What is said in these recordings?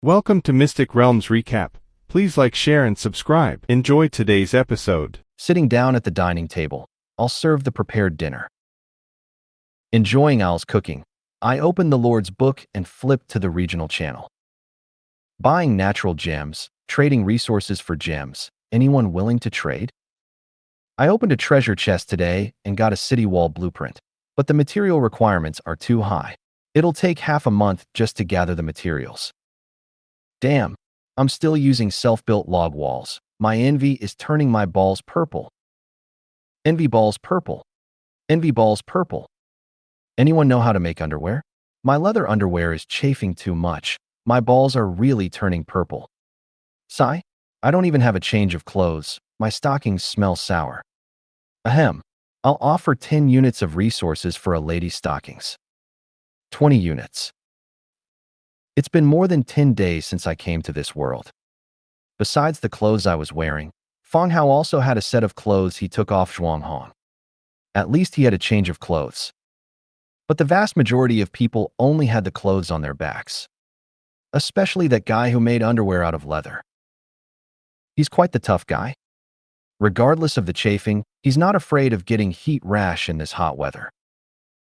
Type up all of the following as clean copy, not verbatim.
Welcome to Mystic Realms Recap. Please like, share, and subscribe. Enjoy today's episode. Sitting down at the dining table, I'll serve the prepared dinner. Enjoying Al's cooking, I open the Lord's book and flip to the regional channel. Buying natural gems, trading resources for gems. Anyone willing to trade? I opened a treasure chest today and got a city wall blueprint, but the material requirements are too high. It'll take half a month just to gather the materials. Damn, I'm still using self-built log walls. My envy is turning my balls purple. Envy balls purple. Envy balls purple. Anyone know how to make underwear? My leather underwear is chafing too much. My balls are really turning purple. Sigh, I don't even have a change of clothes. My stockings smell sour. Ahem, I'll offer 10 units of resources for a lady's stockings. 20 units. It's been more than 10 days since I came to this world. Besides the clothes I was wearing, Fang Hao also had a set of clothes he took off Zhuanghong. At least he had a change of clothes. But the vast majority of people only had the clothes on their backs. Especially that guy who made underwear out of leather. He's quite the tough guy. Regardless of the chafing, he's not afraid of getting heat rash in this hot weather.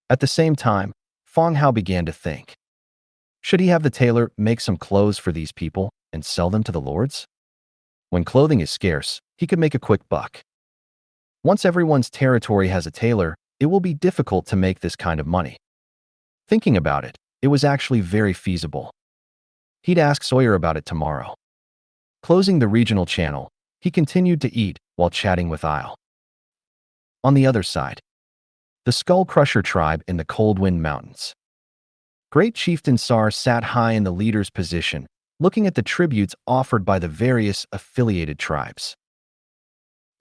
At the same time, Fang Hao began to think. Should he have the tailor make some clothes for these people and sell them to the lords? When clothing is scarce, he could make a quick buck. Once everyone's territory has a tailor, it will be difficult to make this kind of money. Thinking about it, it was actually very feasible. He'd ask Sawyer about it tomorrow. Closing the regional channel, he continued to eat while chatting with Isle. On the other side, the Skull Crusher tribe in the Cold Wind Mountains. Great Chieftain Sar sat high in the leader's position, looking at the tributes offered by the various affiliated tribes.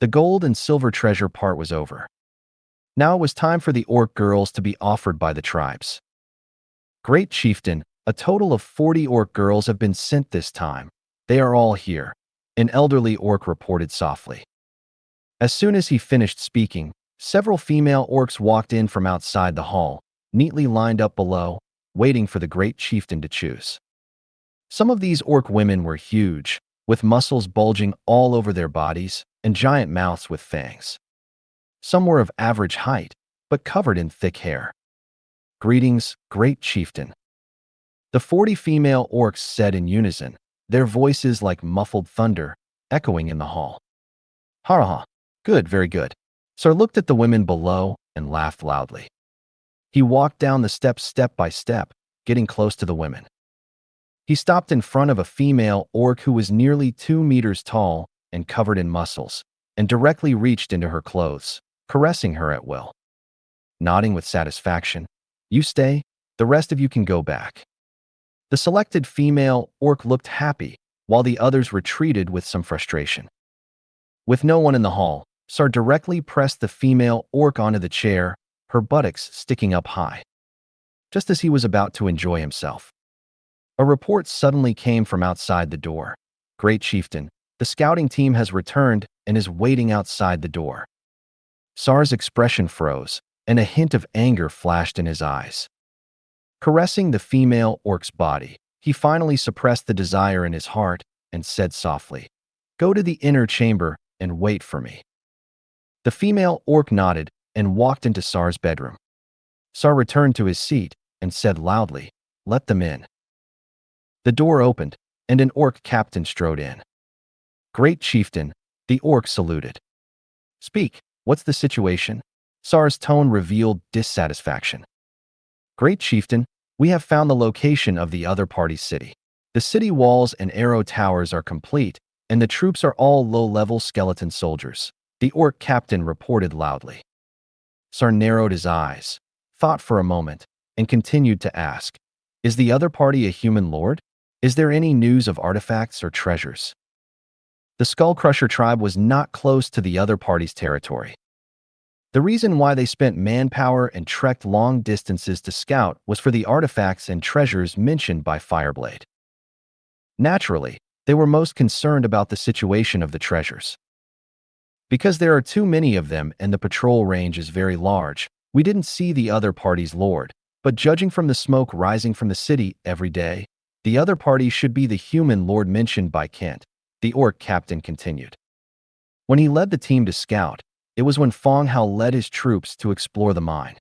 The gold and silver treasure part was over. Now it was time for the orc girls to be offered by the tribes. Great Chieftain, a total of 40 orc girls have been sent this time. They are all here, an elderly orc reported softly. As soon as he finished speaking, several female orcs walked in from outside the hall, neatly lined up below, waiting for the Great Chieftain to choose. Some of these orc women were huge, with muscles bulging all over their bodies and giant mouths with fangs. Some were of average height, but covered in thick hair. Greetings, Great Chieftain. The 40 female orcs said in unison, their voices like muffled thunder, echoing in the hall. Ha! Good, very good. Sir looked at the women below and laughed loudly. He walked down the steps step by step, getting close to the women. He stopped in front of a female orc who was nearly 2 meters tall and covered in muscles, and directly reached into her clothes, caressing her at will. Nodding with satisfaction, "You stay, the rest of you can go back." The selected female orc looked happy, while the others retreated with some frustration. With no one in the hall, Sar directly pressed the female orc onto the chair, her buttocks sticking up high. Just as he was about to enjoy himself, a report suddenly came from outside the door. Great Chieftain, the scouting team has returned and is waiting outside the door. Sar's expression froze, and a hint of anger flashed in his eyes. Caressing the female orc's body, he finally suppressed the desire in his heart and said softly, "Go to the inner chamber and wait for me." The female orc nodded and walked into Sar's bedroom. Sar returned to his seat and said loudly, "Let them in." The door opened, and an orc captain strode in. "Great Chieftain," the orc saluted. "Speak, what's the situation?" Sar's tone revealed dissatisfaction. "Great Chieftain, we have found the location of the other party's city. The city walls and arrow towers are complete, and the troops are all low-level skeleton soldiers," the orc captain reported loudly. Sar narrowed his eyes, thought for a moment, and continued to ask, "Is the other party a human lord? Is there any news of artifacts or treasures?" The Skull Crusher tribe was not close to the other party's territory. The reason why they spent manpower and trekked long distances to scout was for the artifacts and treasures mentioned by Fireblade. Naturally, they were most concerned about the situation of the treasures. Because there are too many of them and the patrol range is very large, we didn't see the other party's lord, but judging from the smoke rising from the city every day, The other party should be the human lord mentioned by Kent, the orc captain continued. When he led the team to scout, it was when Fang Hao led his troops to explore the mine.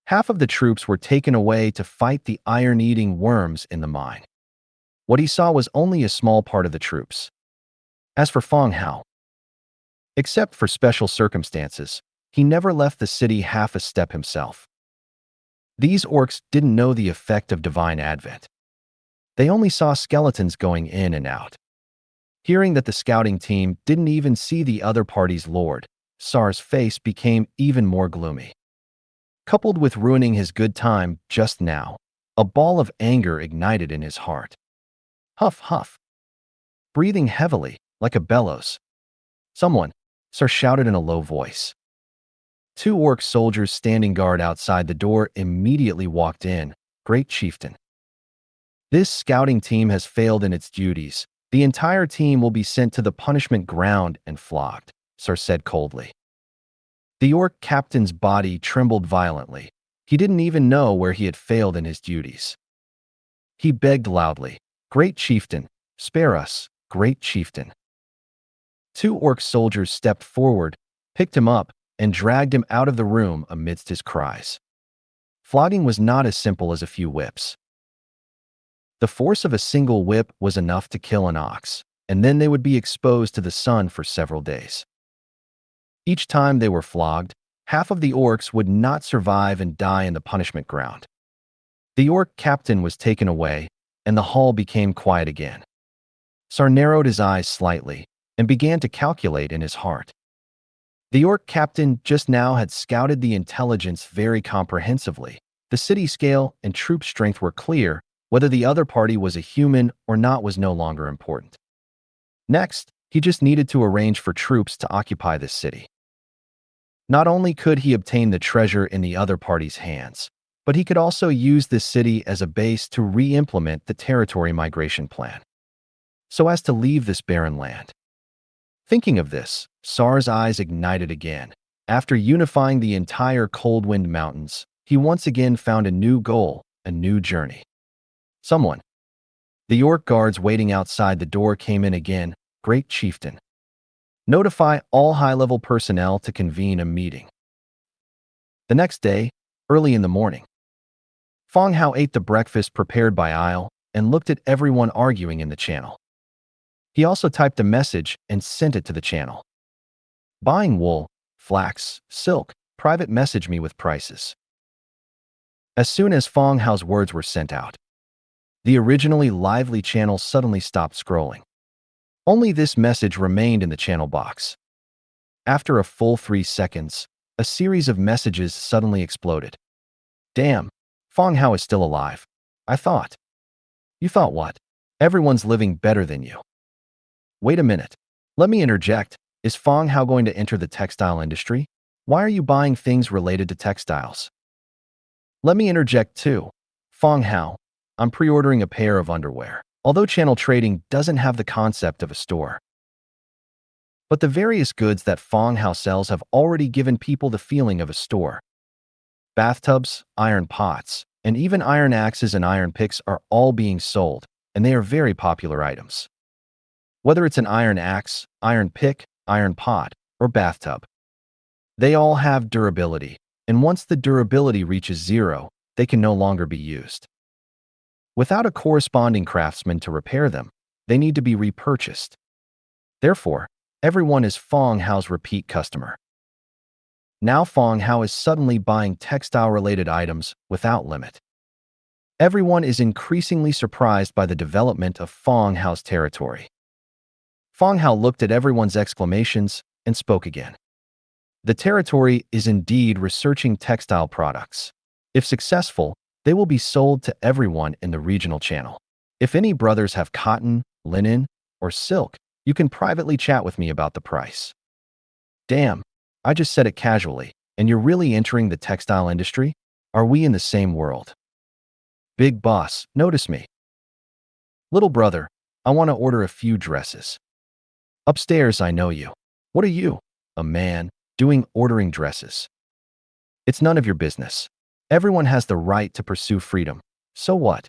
Half of the troops were taken away to fight the iron-eating worms in the mine. What he saw was only a small part of the troops. As for Fang Hao, except for special circumstances, he never left the city half a step himself. These orcs didn't know the effect of divine advent. They only saw skeletons going in and out. Hearing that the scouting team didn't even see the other party's lord, Sar's face became even more gloomy. Coupled with ruining his good time just now, a ball of anger ignited in his heart. Huff, huff. Breathing heavily, like a bellows. Someone, Sar shouted in a low voice. 2 orc soldiers standing guard outside the door immediately walked in. Great chieftain. This scouting team has failed in its duties. The entire team will be sent to the punishment ground and flogged, Sar said coldly. The orc captain's body trembled violently. He didn't even know where he had failed in his duties. He begged loudly, Great chieftain, spare us, great chieftain. 2 orc soldiers stepped forward, picked him up, and dragged him out of the room amidst his cries. Flogging was not as simple as a few whips. The force of a single whip was enough to kill an ox, and then they would be exposed to the sun for several days. Each time they were flogged, half of the orcs would not survive and die in the punishment ground. The orc captain was taken away, and the hall became quiet again. Sar narrowed his eyes slightly and began to calculate in his heart. The orc captain just now had scouted the intelligence very comprehensively. The city scale and troop strength were clear. Whether the other party was a human or not was no longer important. Next, he just needed to arrange for troops to occupy this city. Not only could he obtain the treasure in the other party's hands, but he could also use this city as a base to re-implement the territory migration plan, so as to leave this barren land. Thinking of this, Sar's eyes ignited again. After unifying the entire Coldwind Mountains, he once again found a new goal, a new journey. Someone. The orc guards waiting outside the door came in again. Great chieftain. Notify all high-level personnel to convene a meeting. The next day, early in the morning, Fang Hao ate the breakfast prepared by Isle and looked at everyone arguing in the channel. He also typed a message and sent it to the channel. Buying wool, flax, silk, private message me with prices. As soon as Fang Hao's words were sent out, the originally lively channel suddenly stopped scrolling. Only this message remained in the channel box. After a full 3 seconds, a series of messages suddenly exploded. Damn, Fang Hao is still alive. I thought. You thought what? Everyone's living better than you. Wait a minute. Let me interject. Is Fang Hao going to enter the textile industry? Why are you buying things related to textiles? Let me interject too. Fang Hao, I'm pre-ordering a pair of underwear. Although channel trading doesn't have the concept of a store. But the various goods that Fang Hao sells have already given people the feeling of a store. Bathtubs, iron pots, and even iron axes and iron picks are all being sold, and they are very popular items. Whether it's an iron axe, iron pick, iron pot, or bathtub, they all have durability, and once the durability reaches 0, they can no longer be used. Without a corresponding craftsman to repair them, they need to be repurchased. Therefore, everyone is Fang Hao's repeat customer. Now Fang Hao is suddenly buying textile-related items without limit. Everyone is increasingly surprised by the development of Fang Hao's territory. Fang Hao looked at everyone's exclamations and spoke again. The territory is indeed researching textile products. If successful, they will be sold to everyone in the regional channel. If any brothers have cotton, linen, or silk, you can privately chat with me about the price. Damn, I just said it casually, and you're really entering the textile industry? Are we in the same world? Big boss, notice me. Little brother, I want to order a few dresses. Upstairs, I know you. What are you, a man, doing ordering dresses? It's none of your business. Everyone has the right to pursue freedom. So what?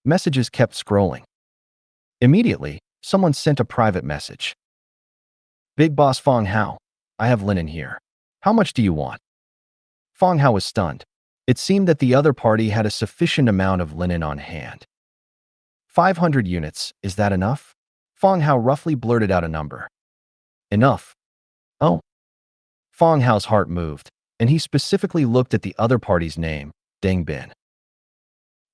Messages kept scrolling. Immediately, someone sent a private message. Big Boss Fang Hao, I have linen here. How much do you want? Fang Hao was stunned. It seemed that the other party had a sufficient amount of linen on hand. 500 units, is that enough? Fang Hao roughly blurted out a number. Enough. Oh. Fang Hao's heart moved, and he specifically looked at the other party's name, Deng Bin.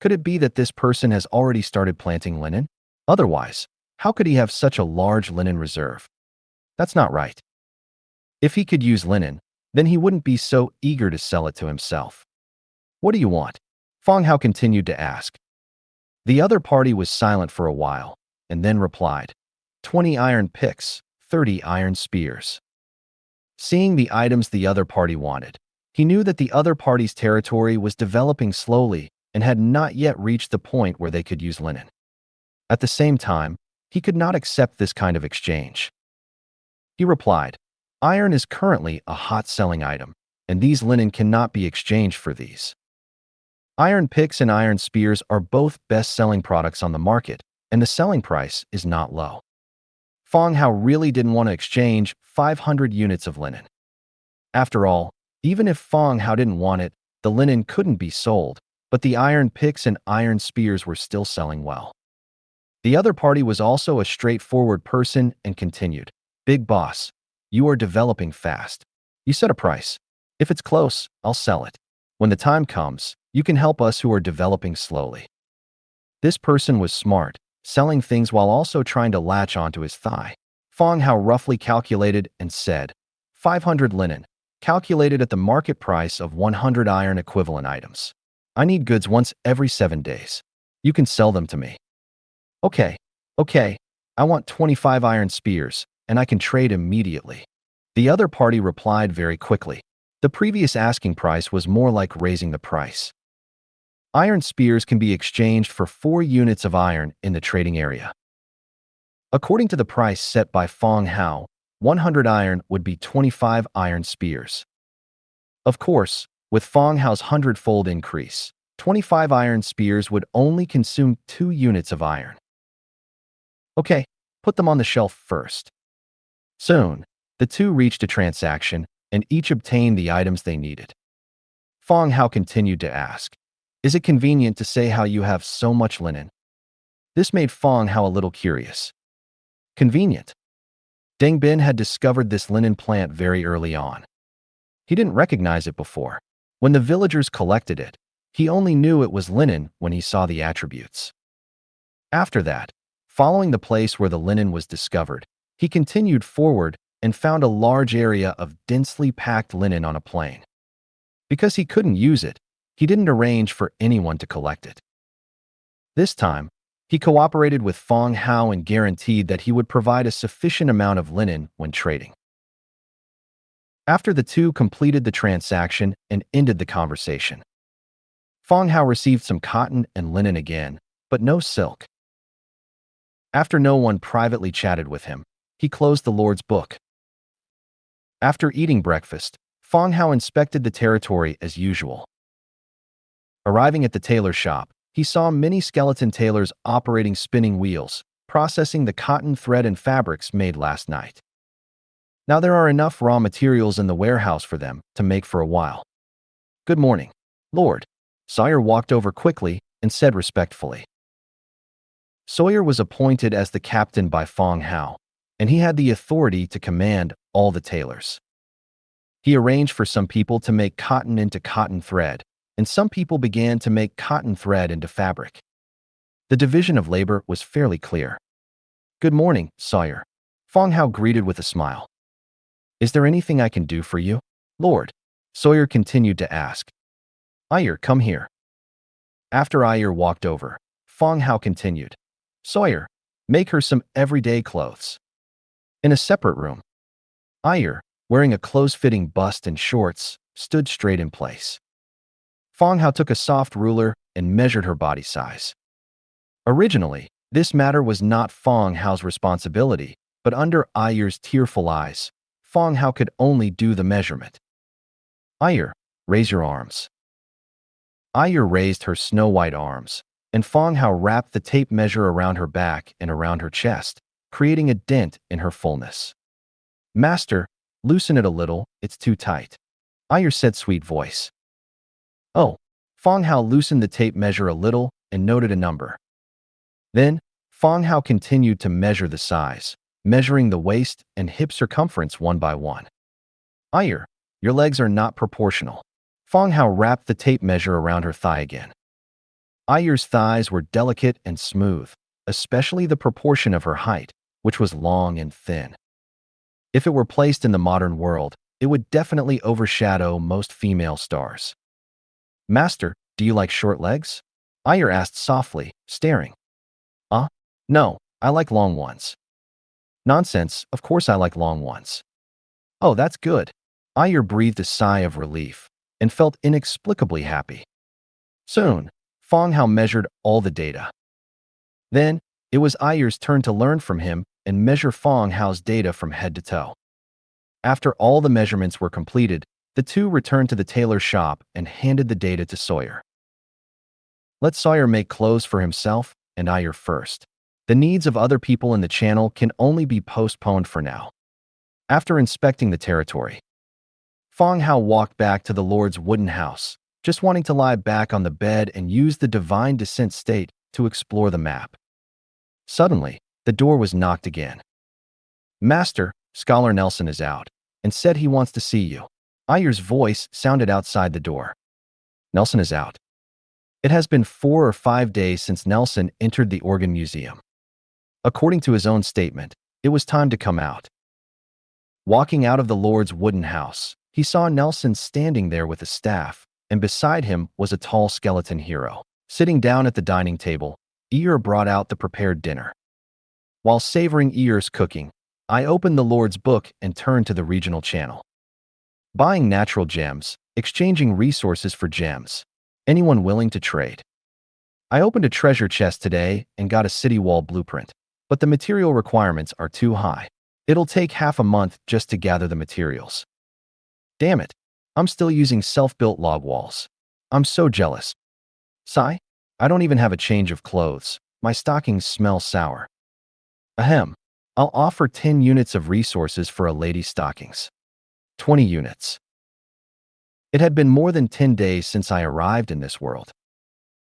Could it be that this person has already started planting linen? Otherwise, how could he have such a large linen reserve? That's not right. If he could use linen, then he wouldn't be so eager to sell it to himself. What do you want? Fang Hao continued to ask. The other party was silent for a while, and then replied, 20 iron picks, 30 iron spears. Seeing the items the other party wanted, he knew that the other party's territory was developing slowly and had not yet reached the point where they could use linen. At the same time, he could not accept this kind of exchange. He replied, iron is currently a hot-selling item, and these linen cannot be exchanged for these. Iron picks and iron spears are both best-selling products on the market, and the selling price is not low. Fang Hao really didn't want to exchange 500 units of linen. After all, even if Fang Hao didn't want it, the linen couldn't be sold, but the iron picks and iron spears were still selling well. The other party was also a straightforward person and continued, Big Boss, you are developing fast. You set a price. If it's close, I'll sell it. When the time comes, you can help us who are developing slowly. This person was smart, selling things while also trying to latch onto his thigh. Fang Hao roughly calculated and said, 500 linen, calculated at the market price of 100 iron equivalent items. I need goods once every 7 days. You can sell them to me. Okay. I want 25 iron spears, and I can trade immediately. The other party replied very quickly. The previous asking price was more like raising the price. Iron spears can be exchanged for 4 units of iron in the trading area. According to the price set by Fang Hao, 100 iron would be 25 iron spears. Of course, with Fang Hao's hundredfold increase, 25 iron spears would only consume 2 units of iron. Okay, put them on the shelf first. Soon, the two reached a transaction, and each obtained the items they needed. Fang Hao continued to ask, is it convenient to say how you have so much linen? This made Fang Hao a little curious. Convenient. Deng Bin had discovered this linen plant very early on. He didn't recognize it before. When the villagers collected it, he only knew it was linen when he saw the attributes. After that, following the place where the linen was discovered, he continued forward and found a large area of densely packed linen on a plain. Because he couldn't use it, he didn't arrange for anyone to collect it. This time, he cooperated with Fang Hao and guaranteed that he would provide a sufficient amount of linen when trading. After the two completed the transaction and ended the conversation, Fang Hao received some cotton and linen again, but no silk. After no one privately chatted with him, he closed the Lord's book. After eating breakfast, Fang Hao inspected the territory as usual. Arriving at the tailor shop, he saw many skeleton tailors operating spinning wheels, processing the cotton thread and fabrics made last night. Now there are enough raw materials in the warehouse for them to make for a while. Good morning, Lord. Sawyer walked over quickly and said respectfully. Sawyer was appointed as the captain by Fang Hao, and he had the authority to command all the tailors. He arranged for some people to make cotton into cotton thread, and some people began to make cotton thread into fabric. The division of labor was fairly clear. Good morning, Sawyer. Fang Hao greeted with a smile. Is there anything I can do for you, Lord? Sawyer continued to ask. Ayer, come here. After Ayer walked over, Fang Hao continued. Sawyer, make her some everyday clothes. In a separate room, Ayer, wearing a close-fitting bust and shorts, stood straight in place. Fang Hao took a soft ruler and measured her body size. Originally, this matter was not Fang Hao's responsibility, but under Ayer's tearful eyes, Fang Hao could only do the measurement. Ayer, raise your arms. Ayer raised her snow-white arms, and Fang Hao wrapped the tape measure around her back and around her chest, creating a dent in her fullness. "Master, loosen it a little, it's too tight," Ayer said, sweet voice. "Oh." Fang Hao loosened the tape measure a little and noted a number. Then, Fang Hao continued to measure the size, measuring the waist and hip circumference one by one. "Ayer, your legs are not proportional." Fang Hao wrapped the tape measure around her thigh again. Ayer's thighs were delicate and smooth, especially the proportion of her height, which was long and thin. If it were placed in the modern world, it would definitely overshadow most female stars. "Master, do you like short legs?" Ayer asked softly, staring. No, I like long ones." "Nonsense, of course I like long ones." "Oh, that's good." Ayer breathed a sigh of relief and felt inexplicably happy. Soon, Fang Hao measured all the data. Then, it was Ayer's turn to learn from him and measure Fang Hao's data from head to toe. After all the measurements were completed, the two returned to the tailor shop and handed the data to Sawyer. "Let Sawyer make clothes for himself and Ayer first. The needs of other people in the channel can only be postponed for now." After inspecting the territory, Fang Hao walked back to the Lord's wooden house, just wanting to lie back on the bed and use the divine descent state to explore the map. Suddenly, the door was knocked again. "Master, Scholar Nelson is out and said he wants to see you." Ayer's voice sounded outside the door. "Nelson is out." It has been 4 or 5 days since Nelson entered the Organ Museum. According to his own statement, it was time to come out. Walking out of the Lord's wooden house, he saw Nelson standing there with a staff, and beside him was a tall skeleton hero. Sitting down at the dining table, Eeyore brought out the prepared dinner. While savoring Eeyore's cooking, I opened the Lord's book and turned to the regional channel. Buying natural gems, exchanging resources for gems. Anyone willing to trade? I opened a treasure chest today and got a city wall blueprint, but the material requirements are too high. It'll take half a month just to gather the materials. Damn it, I'm still using self-built log walls. I'm so jealous. Sigh, I don't even have a change of clothes. My stockings smell sour. Ahem, I'll offer 10 units of resources for a lady's stockings. 20 units. It had been more than 10 days since I arrived in this world.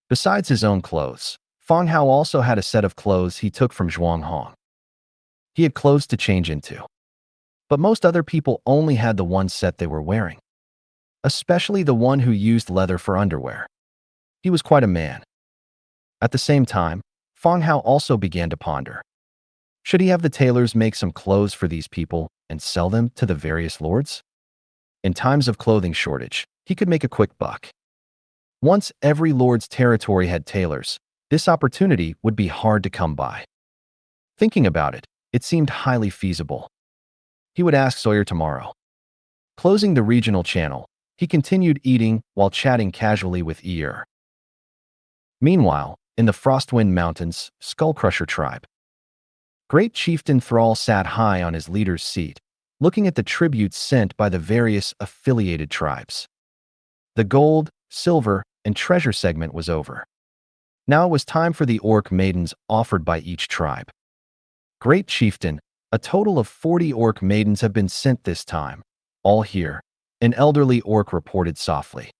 Besides his own clothes, Fang Hao also had a set of clothes he took from Zhuanghong. He had clothes to change into. But most other people only had the one set they were wearing, especially the one who used leather for underwear. He was quite a man. At the same time, Fang Hao also began to ponder. Should he have the tailors make some clothes for these people and sell them to the various lords? In times of clothing shortage, he could make a quick buck. Once every lord's territory had tailors, this opportunity would be hard to come by. Thinking about it, it seemed highly feasible. He would ask Sawyer tomorrow. Closing the regional channel, he continued eating while chatting casually with Eeyore. Meanwhile, in the Frostwind Mountains, Skullcrusher tribe. Great Chieftain Thrall sat high on his leader's seat, looking at the tributes sent by the various affiliated tribes. The gold, silver, and treasure segment was over. Now it was time for the orc maidens offered by each tribe. Great Chieftain, a total of 40 orc maidens have been sent this time. All here, an elderly orc reported softly.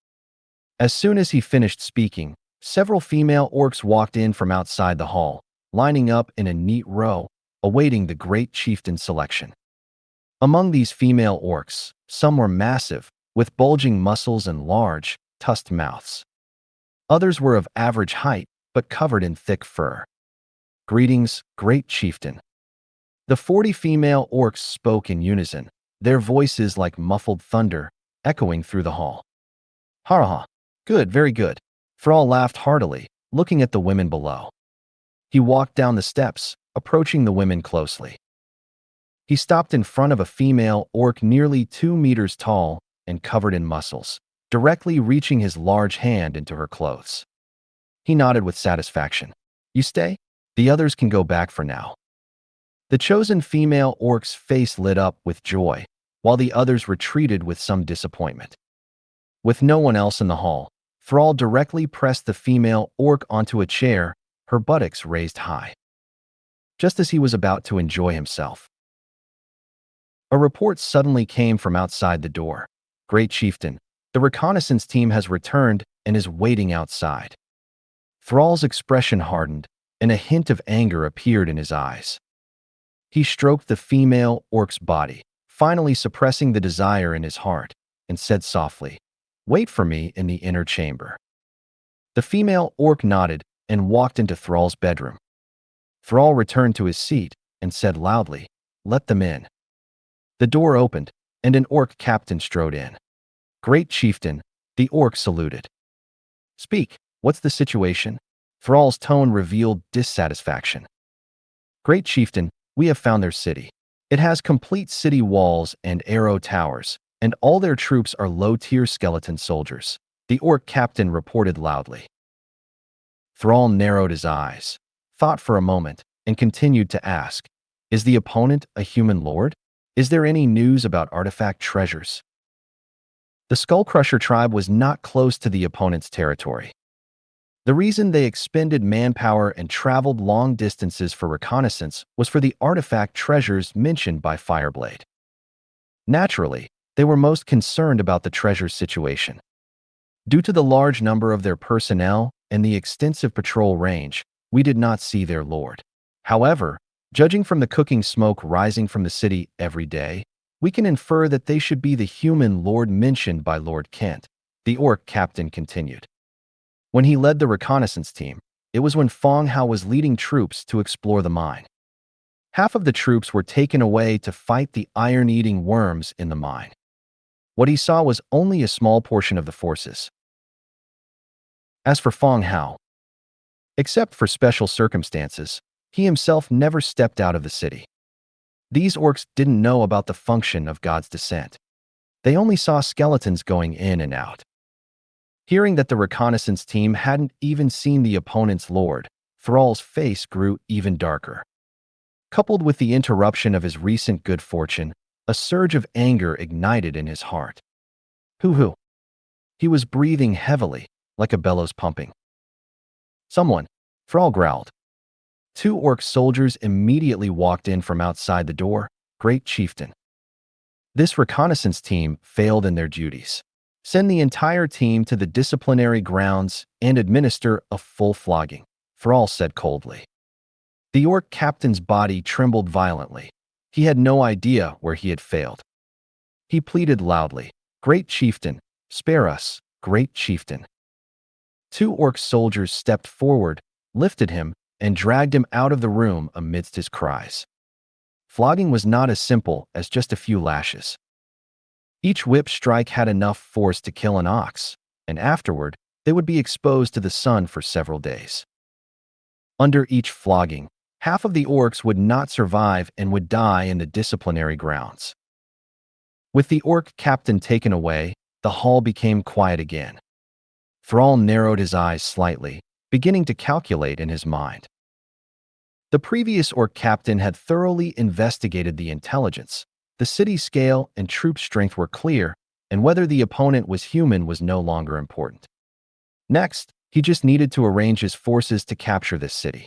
As soon as he finished speaking, several female orcs walked in from outside the hall, lining up in a neat row, awaiting the Great Chieftain's selection. Among these female orcs, some were massive, with bulging muscles and large, tusked mouths. Others were of average height, but covered in thick fur. Greetings, Great Chieftain. The 40 female orcs spoke in unison, their voices like muffled thunder, echoing through the hall. Ha ha, good, very good. Thrall laughed heartily, looking at the women below. He walked down the steps, approaching the women closely. He stopped in front of a female orc nearly 2 meters tall and covered in muscles, directly reaching his large hand into her clothes. He nodded with satisfaction. You stay? The others can go back for now. The chosen female orc's face lit up with joy, while the others retreated with some disappointment. With no one else in the hall, Thrall directly pressed the female orc onto a chair, her buttocks raised high. Just as he was about to enjoy himself, a report suddenly came from outside the door. Great Chieftain, the reconnaissance team has returned and is waiting outside. Thrall's expression hardened, and a hint of anger appeared in his eyes. He stroked the female orc's body, finally suppressing the desire in his heart, and said softly, "Wait for me in the inner chamber." The female orc nodded and walked into Thrall's bedroom. Thrall returned to his seat and said loudly, "Let them in." The door opened, and an orc captain strode in. "Great Chieftain," the orc saluted. "Speak, what's the situation?" Thrall's tone revealed dissatisfaction. "Great Chieftain, we have found their city. It has complete city walls and arrow towers, and all their troops are low-tier skeleton soldiers," the orc captain reported loudly. Thrall narrowed his eyes, thought for a moment, and continued to ask, "Is the opponent a human lord? Is there any news about artifact treasures?" The Skullcrusher tribe was not close to the opponent's territory. The reason they expended manpower and traveled long distances for reconnaissance was for the artifact treasures mentioned by Fireblade. Naturally, they were most concerned about the treasure's situation. Due to the large number of their personnel and the extensive patrol range, we did not see their lord. However, judging from the cooking smoke rising from the city every day, we can infer that they should be the human lord mentioned by Lord Kent, the orc captain continued. When he led the reconnaissance team, it was when Fang Hao was leading troops to explore the mine. Half of the troops were taken away to fight the iron-eating worms in the mine. What he saw was only a small portion of the forces. As for Fang Hao, except for special circumstances, he himself never stepped out of the city. These orcs didn't know about the function of God's descent. They only saw skeletons going in and out. Hearing that the reconnaissance team hadn't even seen the opponent's lord, Thrall's face grew even darker. Coupled with the interruption of his recent good fortune, a surge of anger ignited in his heart. Hoo-hoo. He was breathing heavily, like a bellows pumping. "Someone," Thrall growled. Two orc soldiers immediately walked in from outside the door. "Great Chieftain." This reconnaissance team failed in their duties. "Send the entire team to the disciplinary grounds and administer a full flogging," Thrall said coldly. The orc captain's body trembled violently. He had no idea where he had failed. He pleaded loudly, "Great Chieftain, spare us, Great Chieftain." Two orc soldiers stepped forward, lifted him, and dragged him out of the room amidst his cries. Flogging was not as simple as just a few lashes. Each whip strike had enough force to kill an ox, and afterward, they would be exposed to the sun for several days. Under each flogging, half of the orcs would not survive and would die in the disciplinary grounds. With the orc captain taken away, the hall became quiet again. Thrall narrowed his eyes slightly, beginning to calculate in his mind. The previous orc captain had thoroughly investigated the intelligence. The city scale and troop strength were clear, and whether the opponent was human was no longer important. Next, he just needed to arrange his forces to capture this city.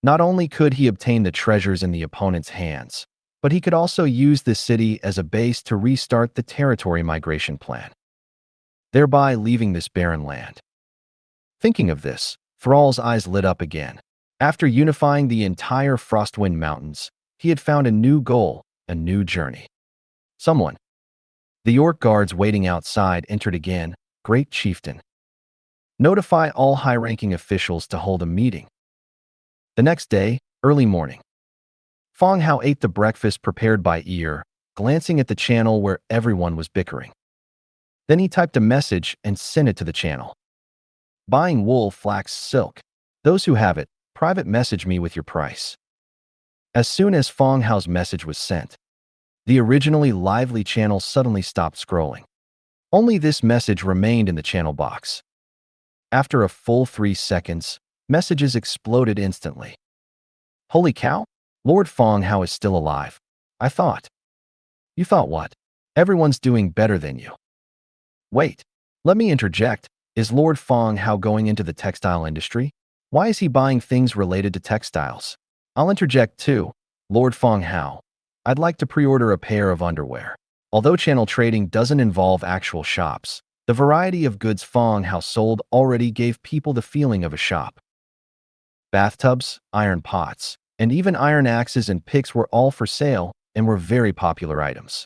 Not only could he obtain the treasures in the opponent's hands, but he could also use this city as a base to restart the territory migration plan, thereby leaving this barren land. Thinking of this, Thrall's eyes lit up again. After unifying the entire Frostwind Mountains, he had found a new goal, a new journey. Someone. The orc guards waiting outside entered again. "Great Chieftain. Notify all high-ranking officials to hold a meeting." The next day, early morning, Fang Hao ate the breakfast prepared by ear, glancing at the channel where everyone was bickering. Then he typed a message and sent it to the channel. "Buying wool, flax, silk. Those who have it, private message me with your price." As soon as Fang Hao's message was sent, the originally lively channel suddenly stopped scrolling. Only this message remained in the channel box. After a full 3 seconds, messages exploded instantly. "Holy cow! Lord Fang Hao is still alive. I thought." "You thought what? Everyone's doing better than you." "Wait, Let me interject. Is Lord Fang Hao going into the textile industry? Why is he buying things related to textiles? I'll interject too. Lord Fang Hao, I'd like to pre-order a pair of underwear. Although channel trading doesn't involve actual shops, the variety of goods Fang Hao sold already gave people the feeling of a shop. Bathtubs, iron pots, and even iron axes and picks were all for sale and were very popular items.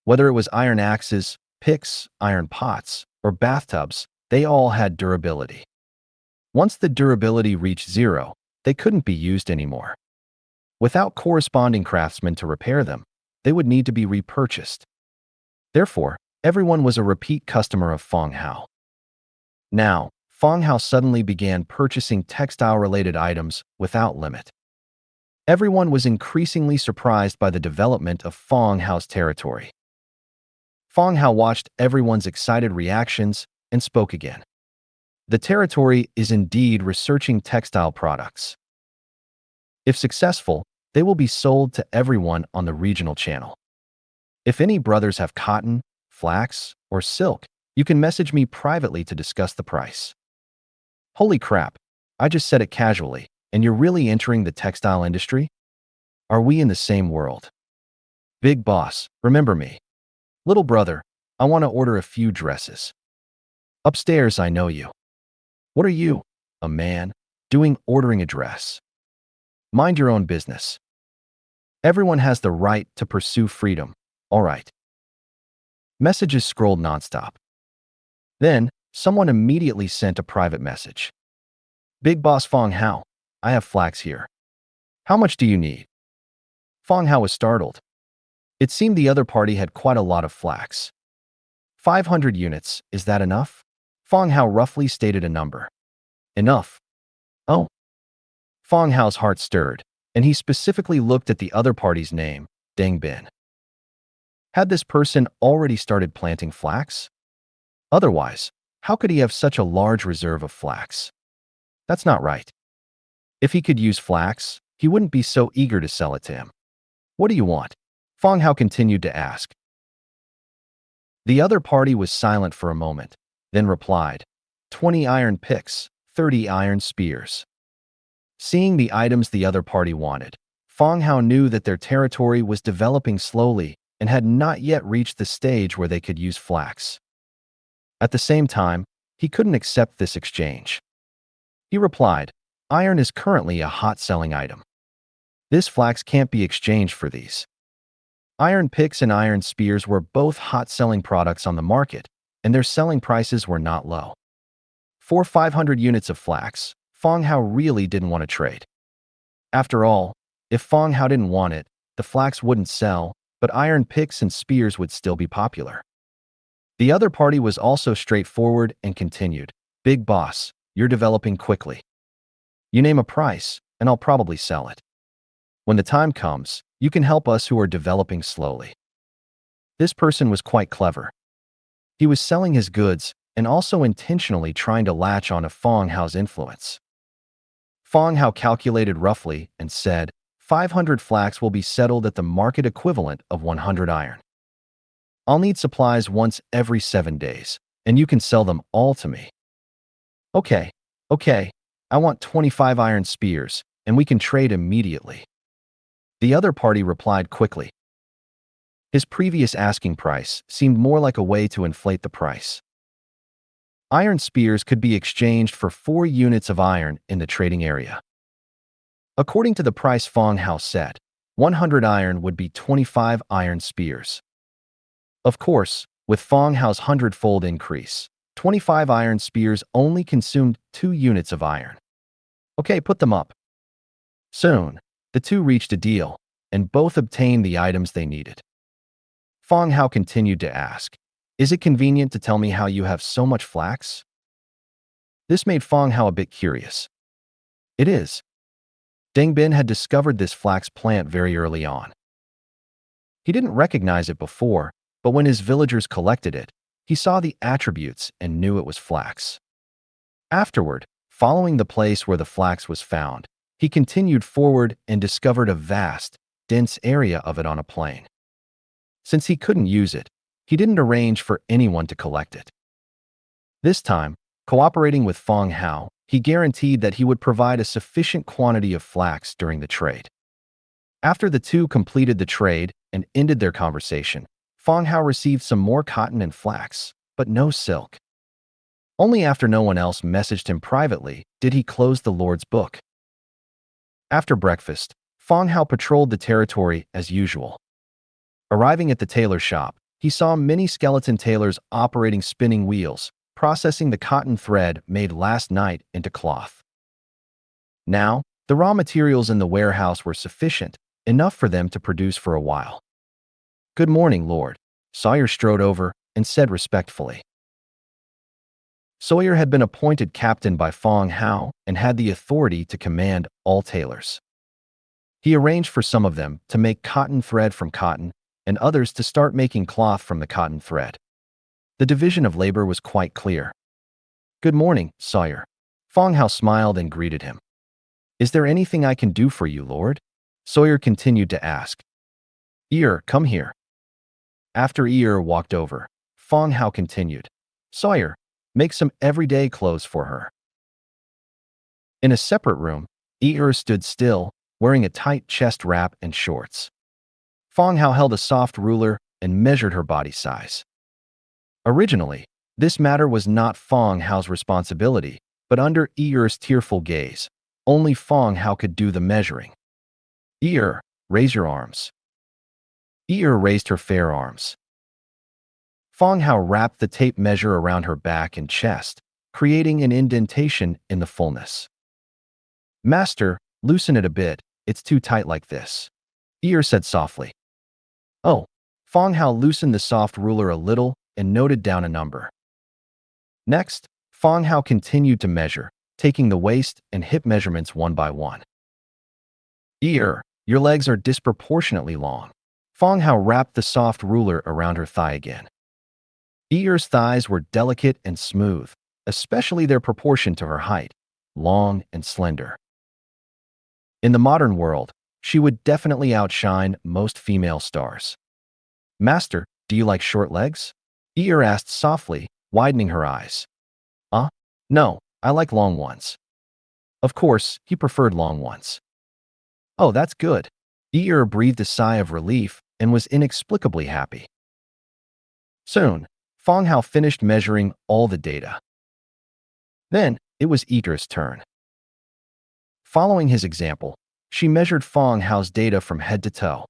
Whether it was iron axes, picks, iron pots, or bathtubs, they all had durability. Once the durability reached 0, they couldn't be used anymore. Without corresponding craftsmen to repair them, they would need to be repurchased. Therefore, everyone was a repeat customer of Fang Hao. Now, Fang Hao suddenly began purchasing textile-related items without limit. Everyone was increasingly surprised by the development of Fang Hao's territory. Fang Hao watched everyone's excited reactions and spoke again. The territory is indeed researching textile products. If successful, they will be sold to everyone on the regional channel. If any brothers have cotton, flax, or silk, you can message me privately to discuss the price. Holy crap, I just said it casually, and you're really entering the textile industry? Are we in the same world? Big boss, remember me. Little brother, I want to order a few dresses. Upstairs, I know you. What are you, a man, doing ordering a dress? Mind your own business. Everyone has the right to pursue freedom, all right. Messages scrolled nonstop. Then, someone immediately sent a private message. Big boss Fang Hao, I have flax here. How much do you need? Fang Hao was startled. It seemed the other party had quite a lot of flax. 500 units, is that enough? Fang Hao roughly stated a number. Enough. Oh. Fang Hao's heart stirred, and he specifically looked at the other party's name, Deng Bin. Had this person already started planting flax? Otherwise, how could he have such a large reserve of flax? That's not right. If he could use flax, he wouldn't be so eager to sell it to him. What do you want? Fang Hao continued to ask. The other party was silent for a moment, then replied, 20 iron picks, 30 iron spears. Seeing the items the other party wanted, Fang Hao knew that their territory was developing slowly and had not yet reached the stage where they could use flax. At the same time, he couldn't accept this exchange. He replied, iron is currently a hot-selling item. This flax can't be exchanged for these. Iron picks and iron spears were both hot-selling products on the market, and their selling prices were not low. For 500 units of flax, Fang Hao really didn't want to trade. After all, if Fang Hao didn't want it, the flax wouldn't sell, but iron picks and spears would still be popular. The other party was also straightforward and continued, Big boss, you're developing quickly. You name a price, and I'll probably sell it. When the time comes, you can help us who are developing slowly. This person was quite clever. He was selling his goods and also intentionally trying to latch on to Fang Hao's influence. Fang Hao calculated roughly and said, 500 flax will be settled at the market equivalent of 100 iron. I'll need supplies once every 7 days, and you can sell them all to me. Okay, I want 25 iron spears, and we can trade immediately. The other party replied quickly. His previous asking price seemed more like a way to inflate the price. Iron spears could be exchanged for 4 units of iron in the trading area. According to the price Fang Hao set, 100 iron would be 25 iron spears. Of course, with Fang Hao's 100-fold increase, 25 iron spears only consumed 2 units of iron. Okay, put them up. Soon, the two reached a deal, and both obtained the items they needed. Fang Hao continued to ask, is it convenient to tell me how you have so much flax? This made Fang Hao a bit curious. It is. Deng Bin had discovered this flax plant very early on. He didn't recognize it before, but when his villagers collected it, he saw the attributes and knew it was flax. Afterward, following the place where the flax was found, he continued forward and discovered a vast, dense area of it on a plain. Since he couldn't use it, he didn't arrange for anyone to collect it. This time, cooperating with Fang Hao, he guaranteed that he would provide a sufficient quantity of flax during the trade. After the two completed the trade and ended their conversation, Fang Hao received some more cotton and flax, but no silk. Only after no one else messaged him privately did he close the Lord's book. After breakfast, Fang Hao patrolled the territory as usual. Arriving at the tailor shop, he saw many skeleton tailors operating spinning wheels, processing the cotton thread made last night into cloth. Now, the raw materials in the warehouse were sufficient, enough for them to produce for a while. "Good morning, Lord," Sawyer strode over and said respectfully. Sawyer had been appointed captain by Fang Hao and had the authority to command all tailors. He arranged for some of them to make cotton thread from cotton and others to start making cloth from the cotton thread. The division of labor was quite clear. "Good morning, Sawyer." Fang Hao smiled and greeted him. "Is there anything I can do for you, Lord?" Sawyer continued to ask. "Ear, come here." After Ear walked over, Fang Hao continued. "Sawyer, make some everyday clothes for her." In a separate room, Ear stood still, wearing a tight chest wrap and shorts. Fang Hao held a soft ruler and measured her body size. Originally, this matter was not Fang Hao's responsibility, but under Ear's tearful gaze, only Fang Hao could do the measuring. "Ear, raise your arms." Ear raised her fair arms. Fang Hao wrapped the tape measure around her back and chest, creating an indentation in the fullness. "Master, loosen it a bit, it's too tight like this," Ear said softly. "Oh." Fang Hao loosened the soft ruler a little and noted down a number. Next, Fang Hao continued to measure, taking the waist and hip measurements one by one. "Ear, your legs are disproportionately long." Fang Hao wrapped the soft ruler around her thigh again. Ear's thighs were delicate and smooth, especially their proportion to her height, long and slender. In the modern world, she would definitely outshine most female stars. "Master, do you like short legs?" Ear asked softly, widening her eyes. No, I like long ones." Of course, he preferred long ones. "Oh, that's good." Ear breathed a sigh of relief and was inexplicably happy. Soon, Fang Hao finished measuring all the data. Then, it was Ear's turn. Following his example, she measured Fang Hao's data from head to toe.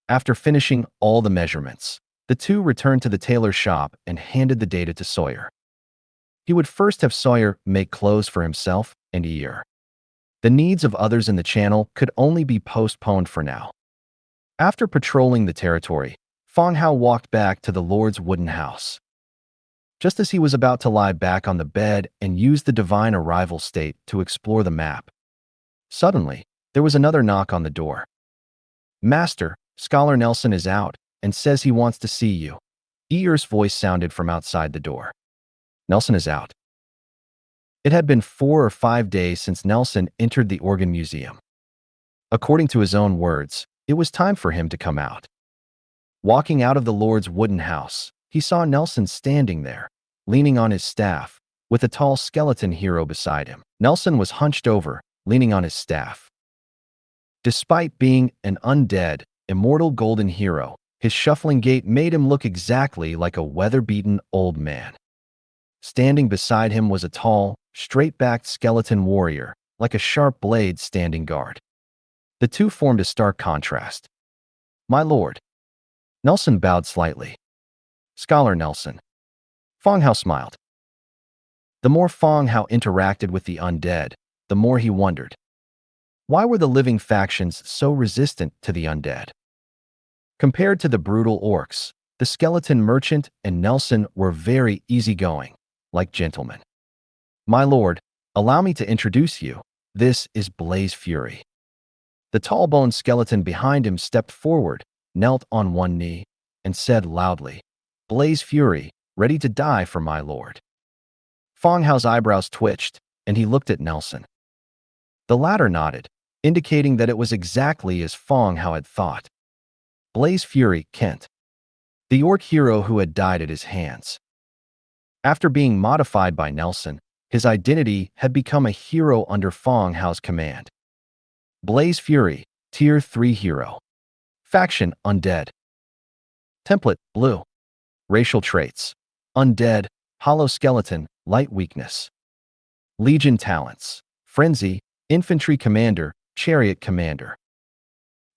After finishing all the measurements, the two returned to the tailor's shop and handed the data to Sawyer. He would first have Sawyer make clothes for himself and Ear. The needs of others in the channel could only be postponed for now. After patrolling the territory, Fang Hao walked back to the Lord's wooden house. Just as he was about to lie back on the bed and use the divine arrival state to explore the map, suddenly, there was another knock on the door. "Master, Scholar Nelson is out and says he wants to see you." Ear's voice sounded from outside the door. "Nelson is out." It had been 4 or 5 days since Nelson entered the organ museum. According to his own words, it was time for him to come out. Walking out of the Lord's wooden house, he saw Nelson standing there, leaning on his staff, with a tall skeleton hero beside him. Nelson was hunched over, leaning on his staff. Despite being an undead, immortal golden hero, his shuffling gait made him look exactly like a weather-beaten old man. Standing beside him was a tall, straight-backed skeleton warrior, like a sharp blade standing guard. The two formed a stark contrast. "My lord." Nelson bowed slightly. "Scholar Nelson." Fang Hao smiled. The more Fang Hao interacted with the undead, the more he wondered. Why were the living factions so resistant to the undead? Compared to the brutal orcs, the skeleton merchant and Nelson were very easygoing, like gentlemen. "My lord, allow me to introduce you. This is Blaze Fury." The tall-boned skeleton behind him stepped forward, knelt on one knee, and said loudly, "Blaze Fury, ready to die for my lord." Fang Hao's eyebrows twitched, and he looked at Nelson. The latter nodded, indicating that it was exactly as Fang Hao had thought. "Blaze Fury, Kent." the orc hero who had died at his hands. After being modified by Nelson, his identity had become a hero under Fang Hao's command. Blaze Fury, Tier 3 hero. Faction, Undead. Template, blue. Racial traits. Undead, hollow skeleton, light weakness. Legion talents. Frenzy, infantry commander, chariot commander.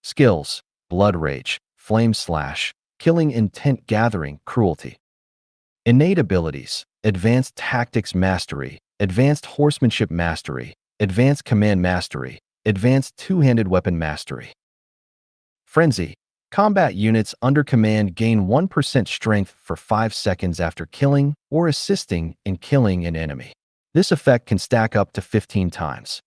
Skills, blood rage, flame slash, killing intent gathering, cruelty. Innate abilities, advanced tactics mastery, advanced horsemanship mastery, advanced command mastery, advanced two-handed weapon mastery. Frenzy, combat units under command gain 1% strength for 5 seconds after killing or assisting in killing an enemy. This effect can stack up to 15 times.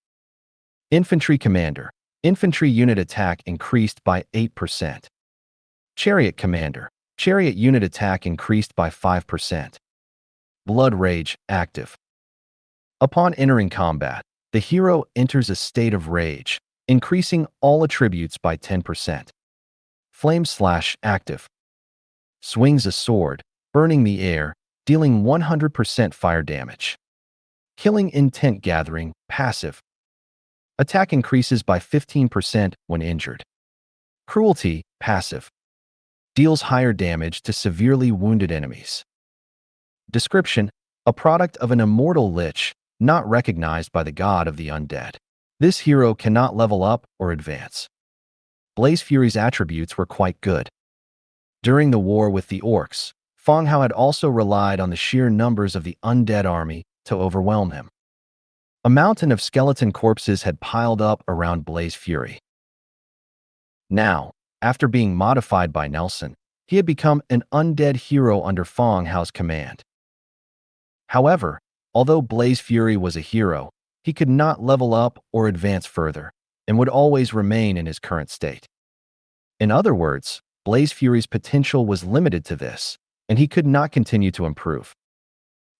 Infantry commander, infantry unit attack increased by 8%. Chariot commander, chariot unit attack increased by 5%. Blood rage, active. Upon entering combat, the hero enters a state of rage, increasing all attributes by 10%. Flame slash, active. Swings a sword, burning the air, dealing 100% fire damage. Killing intent gathering, passive. Attack increases by 15% when injured. Cruelty, passive. Deals higher damage to severely wounded enemies. Description: a product of an immortal lich, not recognized by the god of the undead. This hero cannot level up or advance. Blaze Fury's attributes were quite good. During the war with the orcs, Fang Hao had also relied on the sheer numbers of the undead army to overwhelm him. A mountain of skeleton corpses had piled up around Blaze Fury. Now, after being modified by Nelson, he had become an undead hero under Fang Hao's command. However, although Blaze Fury was a hero, he could not level up or advance further, and would always remain in his current state. In other words, Blaze Fury's potential was limited to this, and he could not continue to improve.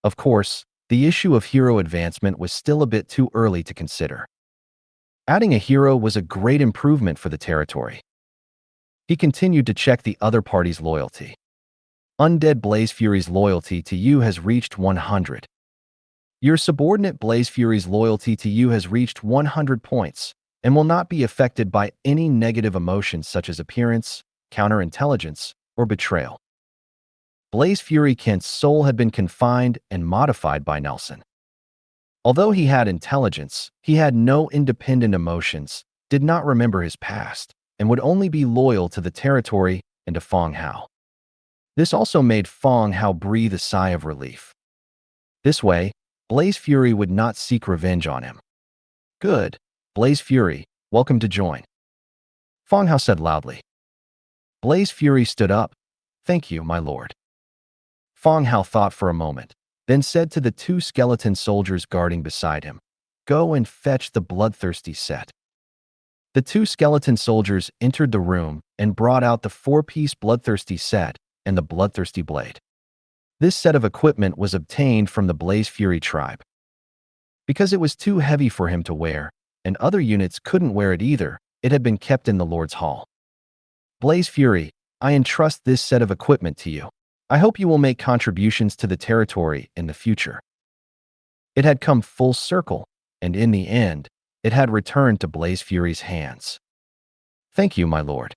Of course, the issue of hero advancement was still a bit too early to consider. Adding a hero was a great improvement for the territory. He continued to check the other party's loyalty. Undead Blaze Fury's loyalty to you has reached 100. Your subordinate Blaze Fury's loyalty to you has reached 100 points and will not be affected by any negative emotions such as appearance, counterintelligence, or betrayal. Blaze Fury Kent's soul had been confined and modified by Nelson. Although he had intelligence, he had no independent emotions, did not remember his past, and would only be loyal to the territory and to Fang Hao. This also made Fang Hao breathe a sigh of relief. This way, Blaze Fury would not seek revenge on him. Good. Blaze Fury, welcome to join. Fang Hao said loudly. Blaze Fury stood up. Thank you, my lord. Fang Hao thought for a moment, then said to the 2 skeleton soldiers guarding beside him, Go and fetch the bloodthirsty set. The 2 skeleton soldiers entered the room and brought out the 4-piece bloodthirsty set and the bloodthirsty blade. This set of equipment was obtained from the Blaze Fury tribe. Because it was too heavy for him to wear, and other units couldn't wear it either, it had been kept in the Lord's Hall. Blaze Fury, I entrust this set of equipment to you. I hope you will make contributions to the territory in the future. It had come full circle, and in the end, it had returned to Blaze Fury's hands. Thank you, my lord.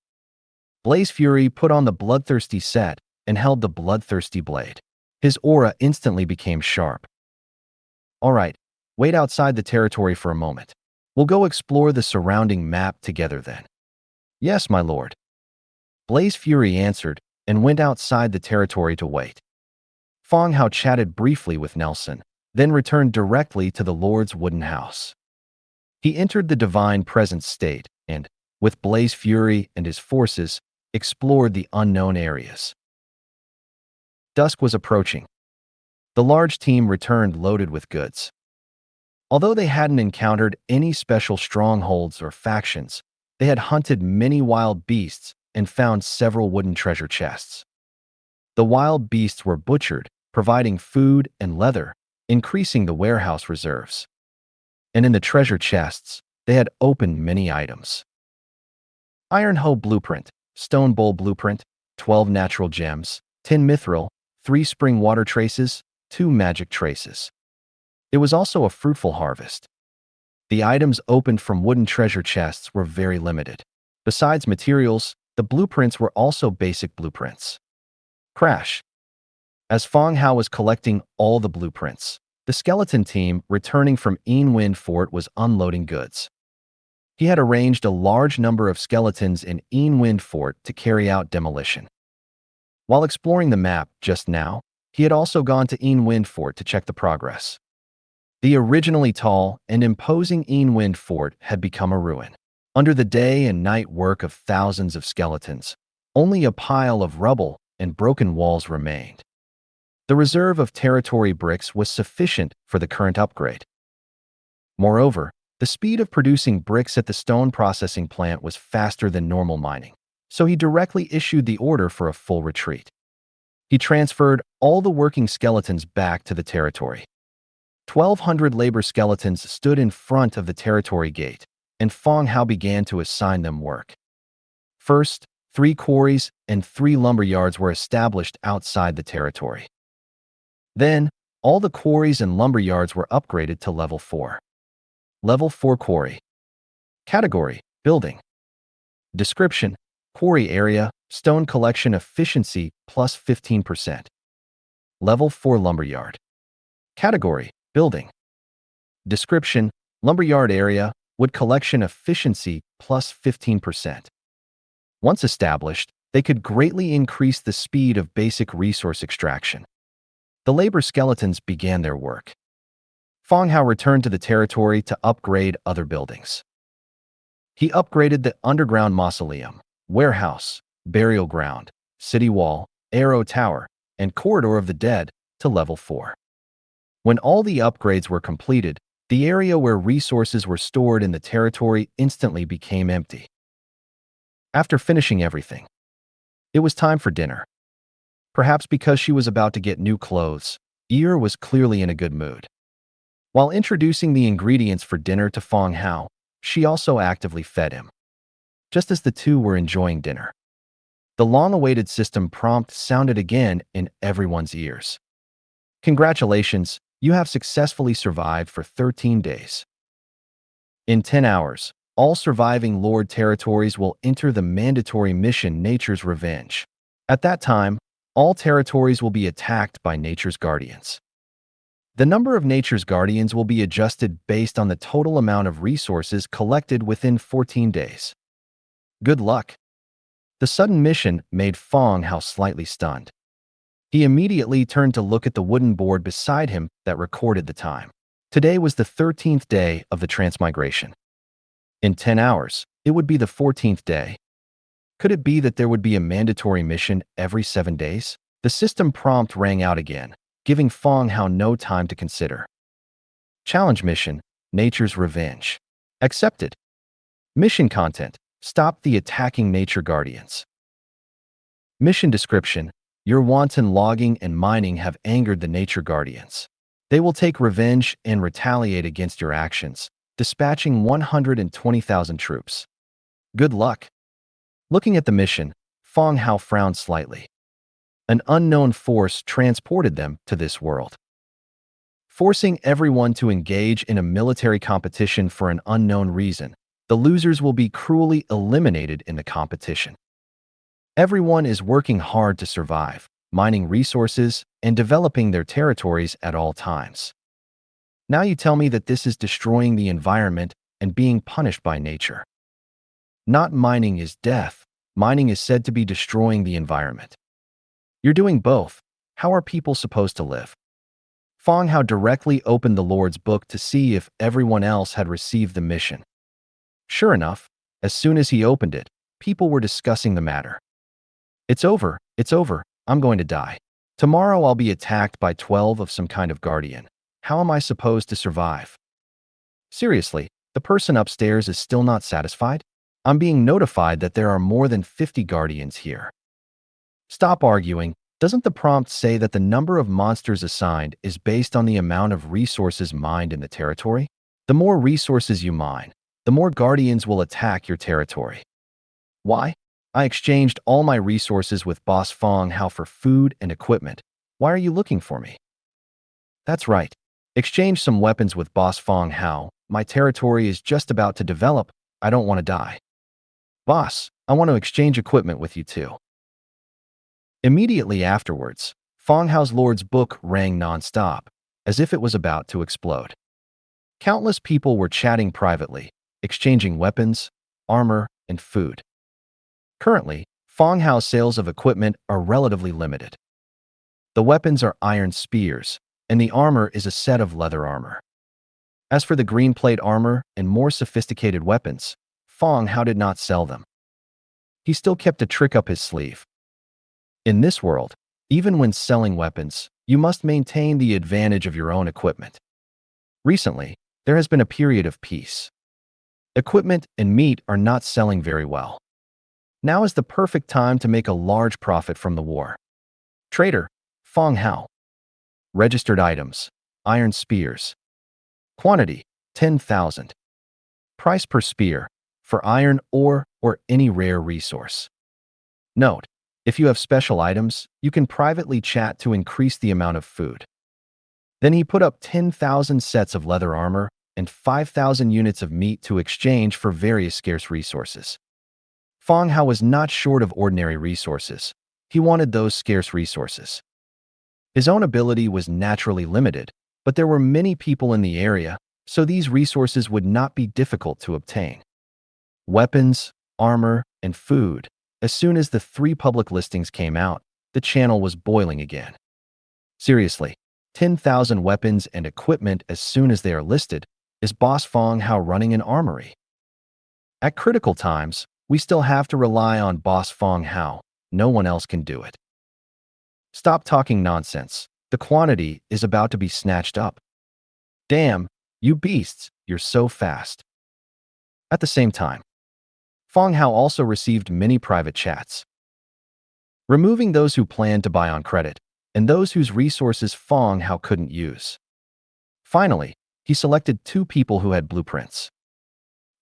Blaze Fury put on the bloodthirsty set and held the bloodthirsty blade. His aura instantly became sharp. All right, wait outside the territory for a moment. We'll go explore the surrounding map together then. Yes, my lord. Blaze Fury answered and went outside the territory to wait. Fang Hao chatted briefly with Nelson, then returned directly to the Lord's wooden house. He entered the divine presence state and, with Blaze Fury and his forces, explored the unknown areas. Dusk was approaching. The large team returned loaded with goods. Although they hadn't encountered any special strongholds or factions, they had hunted many wild beasts and found several wooden treasure chests. The wild beasts were butchered, providing food and leather, increasing the warehouse reserves. And in the treasure chests, they had opened many items. Iron Hoe Blueprint, Stone Bowl Blueprint, 12 natural gems, 10 mithril, 3 spring water traces, 2 magic traces. It was also a fruitful harvest. The items opened from wooden treasure chests were very limited. Besides materials, the blueprints were also basic blueprints. Crash. As Fang Hao was collecting all the blueprints, the skeleton team returning from Wind Fort was unloading goods. He had arranged a large number of skeletons in Wind Fort to carry out demolition. While exploring the map just now, he had also gone to Wind Fort to check the progress. The originally tall and imposing Wind Fort had become a ruin. Under the day and night work of thousands of skeletons, only a pile of rubble and broken walls remained. The reserve of territory bricks was sufficient for the current upgrade. Moreover, the speed of producing bricks at the stone processing plant was faster than normal mining, so he directly issued the order for a full retreat. He transferred all the working skeletons back to the territory. 1,200 labor skeletons stood in front of the territory gate, and Fang Hao began to assign them work. First, 3 quarries and 3 lumber yards were established outside the territory. Then, all the quarries and lumber yards were upgraded to level 4. Level 4 quarry. Category: building. Description: quarry area, stone collection efficiency plus 15%. Level 4 lumberyard. Category: building. Description: lumberyard area, wood collection efficiency plus 15%. Once established, they could greatly increase the speed of basic resource extraction. The labor skeletons began their work. Fang Hao returned to the territory to upgrade other buildings. He upgraded the underground mausoleum, warehouse, burial ground, city wall, arrow tower, and corridor of the dead to level 4. When all the upgrades were completed, the area where resources were stored in the territory instantly became empty. After finishing everything, it was time for dinner. Perhaps because she was about to get new clothes, Ear was clearly in a good mood. While introducing the ingredients for dinner to Fang Hao, she also actively fed him. Just as the two were enjoying dinner, the long-awaited system prompt sounded again in everyone's ears. Congratulations, you have successfully survived for 13 days. In 10 hours, all surviving Lord territories will enter the mandatory mission Nature's Revenge. At that time, all territories will be attacked by Nature's Guardians. The number of Nature's Guardians will be adjusted based on the total amount of resources collected within 14 days. Good luck. The sudden mission made Fang Hao slightly stunned. He immediately turned to look at the wooden board beside him that recorded the time. Today was the 13th day of the transmigration. In 10 hours, it would be the 14th day. Could it be that there would be a mandatory mission every 7 days? The system prompt rang out again, giving Fang Hao no time to consider. Challenge mission: Nature's Revenge. Accepted. Mission content: stop the attacking Nature Guardians. Mission description: your wanton logging and mining have angered the Nature Guardians. They will take revenge and retaliate against your actions, dispatching 120,000 troops. Good luck. Looking at the mission, Fang Hao frowned slightly. An unknown force transported them to this world. Forcing everyone to engage in a military competition for an unknown reason, the losers will be cruelly eliminated in the competition. Everyone is working hard to survive, mining resources, and developing their territories at all times. Now you tell me that this is destroying the environment and being punished by nature. Not mining is death. Mining is said to be destroying the environment. You're doing both. How are people supposed to live? Fang Hao directly opened the Lord's book to see if everyone else had received the mission. Sure enough, as soon as he opened it, people were discussing the matter. It's over, I'm going to die. Tomorrow I'll be attacked by 12 of some kind of guardian. How am I supposed to survive? Seriously, the person upstairs is still not satisfied? I'm being notified that there are more than 50 guardians here. Stop arguing. Doesn't the prompt say that the number of monsters assigned is based on the amount of resources mined in the territory? The more resources you mine, the more guardians will attack your territory. Why? I exchanged all my resources with Boss Fang Hao for food and equipment. Why are you looking for me? That's right. Exchange some weapons with Boss Fang Hao. My territory is just about to develop. I don't want to die. Boss, I want to exchange equipment with you too. Immediately afterwards, Fang Hao's lord's book rang non-stop, as if it was about to explode. Countless people were chatting privately, exchanging weapons, armor, and food. Currently, Fang Hao's sales of equipment are relatively limited. The weapons are iron spears, and the armor is a set of leather armor. As for the green plate armor and more sophisticated weapons, Fang Hao did not sell them. He still kept a trick up his sleeve. In this world, even when selling weapons, you must maintain the advantage of your own equipment. Recently, there has been a period of peace. Equipment and meat are not selling very well. Now is the perfect time to make a large profit from the war. Trader, Fang Hao. Registered items, iron spears. Quantity, 10,000. Price per spear, for iron ore or any rare resource. Note, if you have special items, you can privately chat to increase the amount of food. Then he put up 10,000 sets of leather armor and 5,000 units of meat to exchange for various scarce resources. Fang Hao was not short of ordinary resources. He wanted those scarce resources. His own ability was naturally limited, but there were many people in the area, so these resources would not be difficult to obtain. Weapons, armor, and food. As soon as the 3 public listings came out, the channel was boiling again. Seriously, 10,000 weapons and equipment as soon as they are listed. Is Boss Fang Hao running an armory? At critical times, we still have to rely on Boss Fang Hao. No one else can do it. Stop talking nonsense. The quantity is about to be snatched up. Damn, you beasts, you're so fast. At the same time, Fang Hao also received many private chats. Removing those who planned to buy on credit, and those whose resources Fang Hao couldn't use. Finally, he selected 2 people who had blueprints.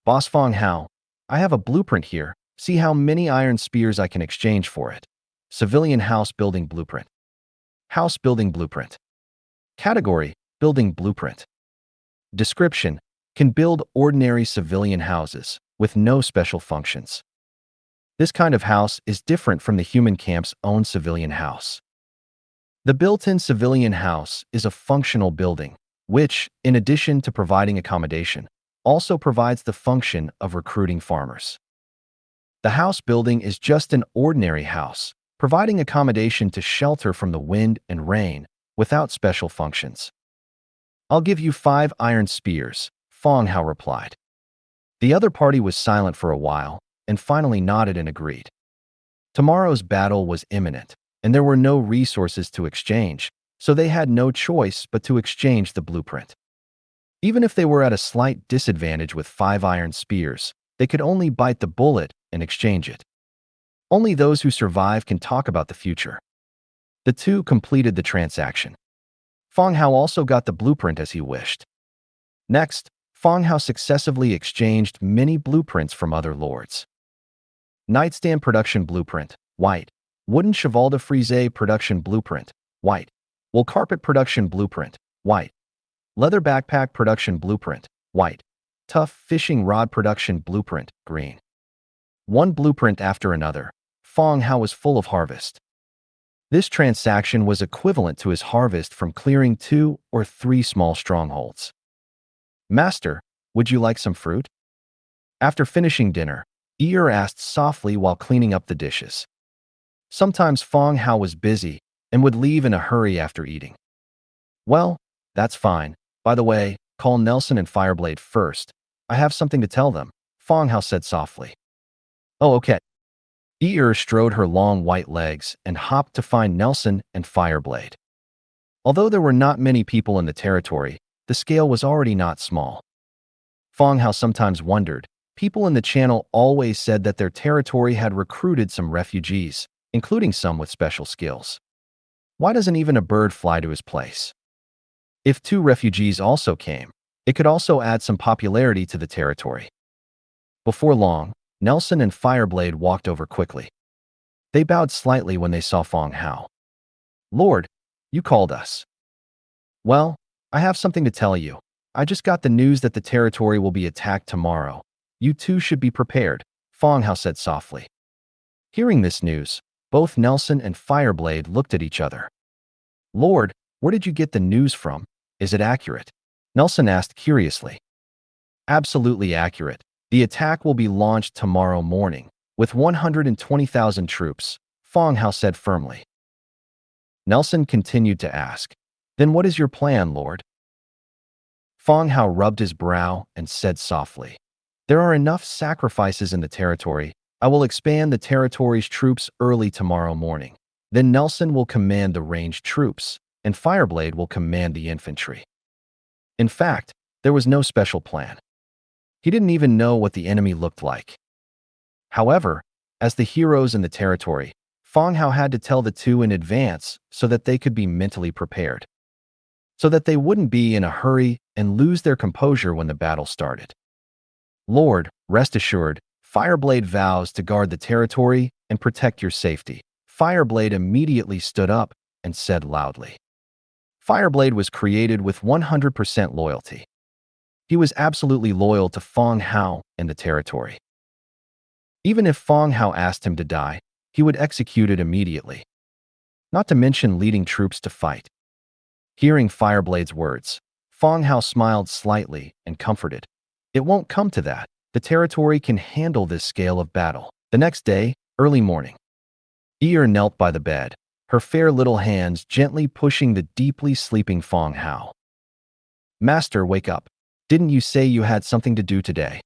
Boss Fang Hao, I have a blueprint here. See how many iron spears I can exchange for it. Civilian house building blueprint. House building blueprint. Category, building blueprint. Description, can build ordinary civilian houses with no special functions. This kind of house is different from the human camp's own civilian house. The built-in civilian house is a functional building, which, in addition to providing accommodation, also provides the function of recruiting farmers. The house building is just an ordinary house, providing accommodation to shelter from the wind and rain without special functions. I'll give you 5 iron spears, Fang Hao replied. The other party was silent for a while and finally nodded and agreed. Tomorrow's battle was imminent, and there were no resources to exchange, so they had no choice but to exchange the blueprint. Even if they were at a slight disadvantage with 5 iron spears, they could only bite the bullet and exchange it. Only those who survive can talk about the future. The 2 completed the transaction. Fang Hao also got the blueprint as he wished. Next, Fang Hao successively exchanged many blueprints from other lords. Nightstand production blueprint, white. Wooden cheval de frise production blueprint, white. Wool carpet production blueprint, white. Leather backpack production blueprint, white. Tough fishing rod production blueprint, green. One blueprint after another, Fang Hao was full of harvest. This transaction was equivalent to his harvest from clearing 2 or 3 small strongholds. Master, would you like some fruit? After finishing dinner, Ear asked softly while cleaning up the dishes. Sometimes Fang Hao was busy and would leave in a hurry after eating. Well, that's fine. By the way, call Nelson and Fireblade first. I have something to tell them, Fang Hao said softly. Oh, okay. Ear strode her long white legs and hopped to find Nelson and Fireblade. Although there were not many people in the territory, the scale was already not small. Fang Hao sometimes wondered. People in the channel always said that their territory had recruited some refugees, including some with special skills. Why doesn't even a bird fly to his place? If 2 refugees also came, it could also add some popularity to the territory. Before long, Nelson and Fireblade walked over quickly. They bowed slightly when they saw Fang Hao. "Lord, you called us." "Well, I have something to tell you. I just got the news that the territory will be attacked tomorrow. You two should be prepared," Fang Hao said softly. Hearing this news, both Nelson and Fireblade looked at each other. "Lord, where did you get the news from? Is it accurate?" Nelson asked curiously. "Absolutely accurate. The attack will be launched tomorrow morning, with 120,000 troops," Fang Hao said firmly. Nelson continued to ask, "Then what is your plan, Lord?" Fang Hao rubbed his brow and said softly, "There are enough sacrifices in the territory. I will expand the territory's troops early tomorrow morning. Then Nelson will command the ranged troops, and Fireblade will command the infantry." In fact, there was no special plan. He didn't even know what the enemy looked like. However, as the heroes in the territory, Fang Hao had to tell the two in advance so that they could be mentally prepared, so that they wouldn't be in a hurry and lose their composure when the battle started. "Lord, rest assured, Fireblade vows to guard the territory and protect your safety." Fireblade immediately stood up and said loudly. Fireblade was created with 100% loyalty. He was absolutely loyal to Fang Hao and the territory. Even if Fang Hao asked him to die, he would execute it immediately. Not to mention leading troops to fight. Hearing Fireblade's words, Fang Hao smiled slightly and comforted. It won't come to that. The territory can handle this scale of battle. The next day, early morning, Ear knelt by the bed, her fair little hands gently pushing the deeply sleeping Fang Hao. "Master, wake up. Didn't you say you had something to do today?"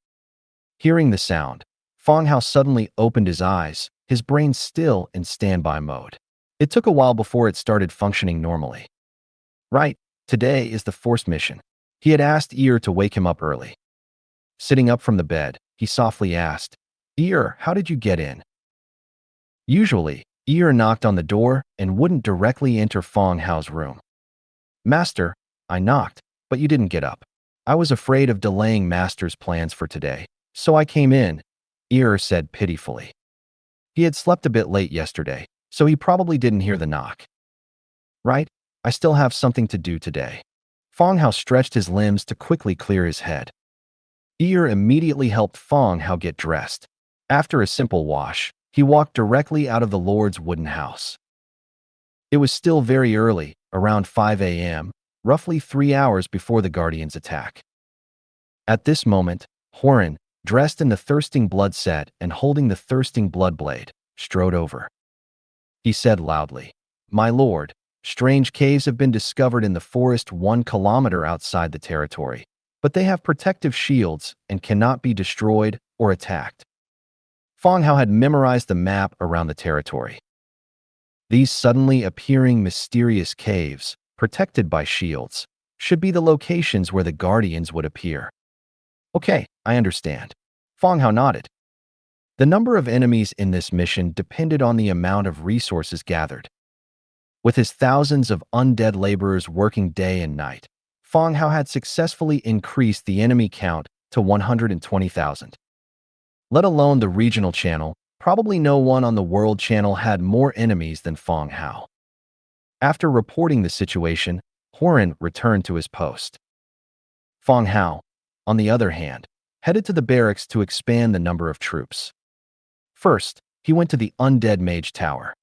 Hearing the sound, Fang Hao suddenly opened his eyes, his brain still in standby mode. It took a while before it started functioning normally. "Right, today is the forced mission." He had asked Ear to wake him up early. Sitting up from the bed, he softly asked, "Ear, how did you get in?" Usually, Ear knocked on the door and wouldn't directly enter Fang Hao's room. "Master, I knocked, but you didn't get up. I was afraid of delaying Master's plans for today, so I came in," Ear said pitifully. He had slept a bit late yesterday, so he probably didn't hear the knock. "Right, I still have something to do today." Fang Hao stretched his limbs to quickly clear his head. Ear immediately helped Fang Hao get dressed. After a simple wash, he walked directly out of the Lord's wooden house. It was still very early, around 5 a.m., roughly 3 hours before the Guardians' attack. At this moment, Horan, dressed in the Thirsting Blood set and holding the Thirsting Blood blade, strode over. He said loudly, "My lord, strange caves have been discovered in the forest 1 kilometer outside the territory, but they have protective shields and cannot be destroyed or attacked." Fang Hao had memorized the map around the territory. These suddenly appearing mysterious caves, protected by shields, should be the locations where the Guardians would appear. "Okay, I understand." Fang Hao nodded. The number of enemies in this mission depended on the amount of resources gathered. With his thousands of undead laborers working day and night, Fang Hao had successfully increased the enemy count to 120,000. Let alone the regional channel, probably no one on the world channel had more enemies than Fang Hao. After reporting the situation, Horan returned to his post. Fang Hao, on the other hand, headed to the barracks to expand the number of troops. First, he went to the Undead Mage Tower.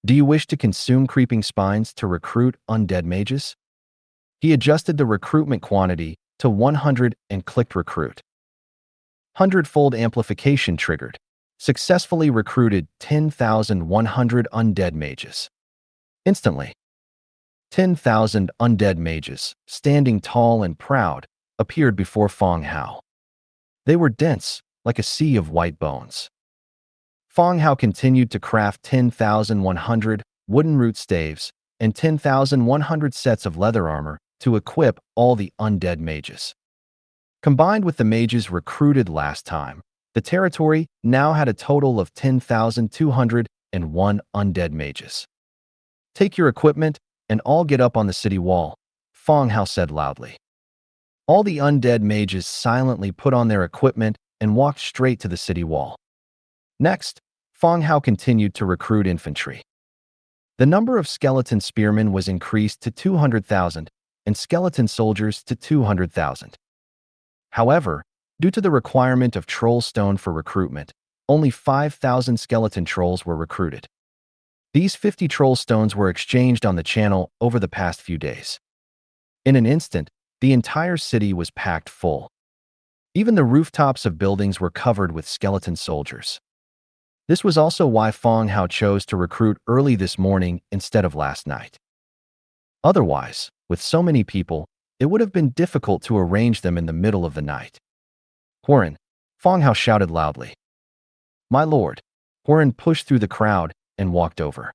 "Do you wish to consume creeping spines to recruit undead mages?" He adjusted the recruitment quantity to 100 and clicked recruit. Hundredfold amplification triggered. Successfully recruited 10,100 undead mages. Instantly, 10,000 undead mages, standing tall and proud, appeared before Fang Hao. They were dense, like a sea of white bones. Fang Hao continued to craft 10,100 wooden root staves and 10,100 sets of leather armor to equip all the undead mages. Combined with the mages recruited last time, the territory now had a total of 10,201 undead mages. "Take your equipment and all get up on the city wall," Fang Hao said loudly. All the undead mages silently put on their equipment and walked straight to the city wall. Next, Fang Hao continued to recruit infantry. The number of skeleton spearmen was increased to 200,000 and skeleton soldiers to 200,000. However, due to the requirement of troll stone for recruitment, only 5,000 skeleton trolls were recruited. These 50 troll stones were exchanged on the channel over the past few days. In an instant, the entire city was packed full. Even the rooftops of buildings were covered with skeleton soldiers. This was also why Fang Hao chose to recruit early this morning instead of last night. Otherwise, with so many people, it would have been difficult to arrange them in the middle of the night. Hurin, Fang Hao shouted loudly. My lord. Hurin pushed through the crowd and walked over.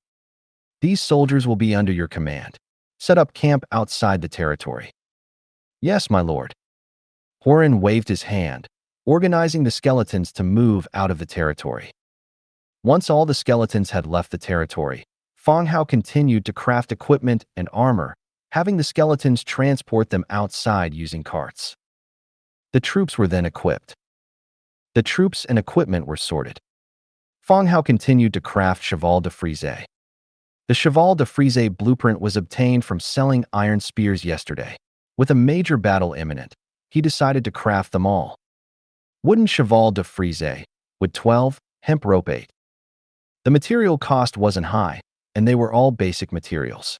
These soldiers will be under your command. Set up camp outside the territory. Yes, my lord. Hurin waved his hand, organizing the skeletons to move out of the territory. Once all the skeletons had left the territory, Fang Hao continued to craft equipment and armor, having the skeletons transport them outside using carts. The troops were then equipped. The troops and equipment were sorted. Fang Hao continued to craft cheval de frise. The cheval de frise blueprint was obtained from selling iron spears yesterday. With a major battle imminent, he decided to craft them all. Wooden cheval de frise, with 12, hemp rope 8. The material cost wasn't high, and they were all basic materials.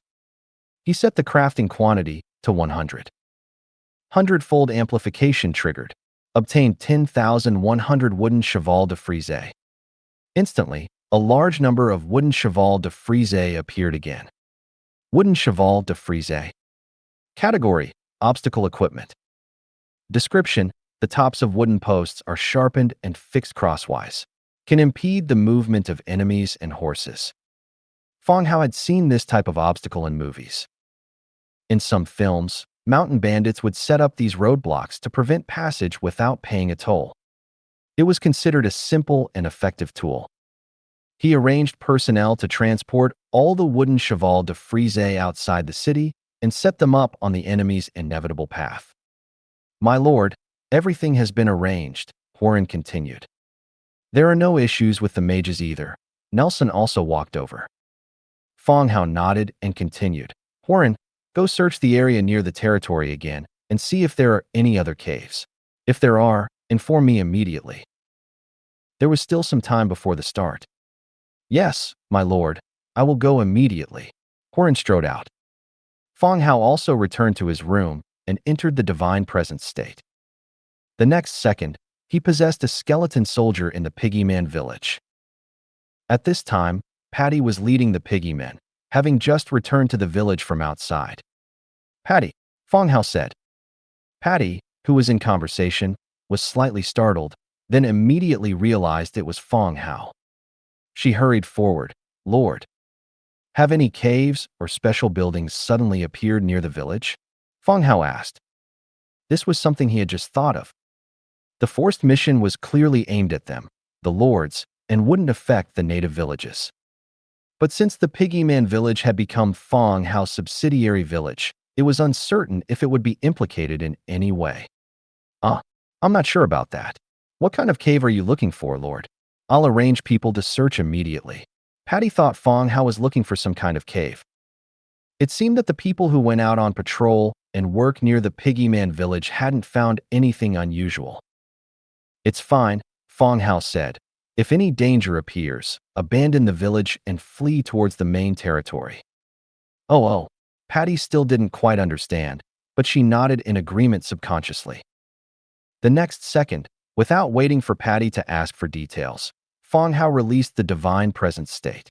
He set the crafting quantity to 100. Hundredfold amplification triggered. Obtained 10,100 wooden cheval de frise. Instantly, a large number of wooden cheval de frise appeared again. Wooden cheval de frise. Category: obstacle equipment. Description: the tops of wooden posts are sharpened and fixed crosswise. Can impede the movement of enemies and horses. Fang Hao had seen this type of obstacle in movies. In some films, mountain bandits would set up these roadblocks to prevent passage without paying a toll. It was considered a simple and effective tool. He arranged personnel to transport all the wooden cheval de frise outside the city and set them up on the enemy's inevitable path. My lord, everything has been arranged, Hurin continued. There are no issues with the mages either. Nelson also walked over. Fang Hao nodded and continued. Hurin, go search the area near the territory again and see if there are any other caves. If there are, inform me immediately. There was still some time before the start. Yes, my lord, I will go immediately. Hurin strode out. Fang Hao also returned to his room and entered the divine presence state. The next second, he possessed a skeleton soldier in the Piggyman village. At this time, Patty was leading the Piggymen, having just returned to the village from outside. Patty, Fang Hao said. Patty, who was in conversation, was slightly startled, then immediately realized it was Fang Hao. She hurried forward. Lord, have any caves or special buildings suddenly appeared near the village? Fang Hao asked. This was something he had just thought of. The forced mission was clearly aimed at them, the lords, and wouldn't affect the native villages. But since the Piggyman village had become Fang Hao's subsidiary village, it was uncertain if it would be implicated in any way. I'm not sure about that. What kind of cave are you looking for, Lord? I'll arrange people to search immediately. Patty thought Fang Hao was looking for some kind of cave. It seemed that the people who went out on patrol and work near the Piggyman village hadn't found anything unusual. It's fine, Fang Hao said. If any danger appears, abandon the village and flee towards the main territory. Oh, Patty still didn't quite understand, but she nodded in agreement subconsciously. The next second, without waiting for Patty to ask for details, Fang Hao released the divine presence state.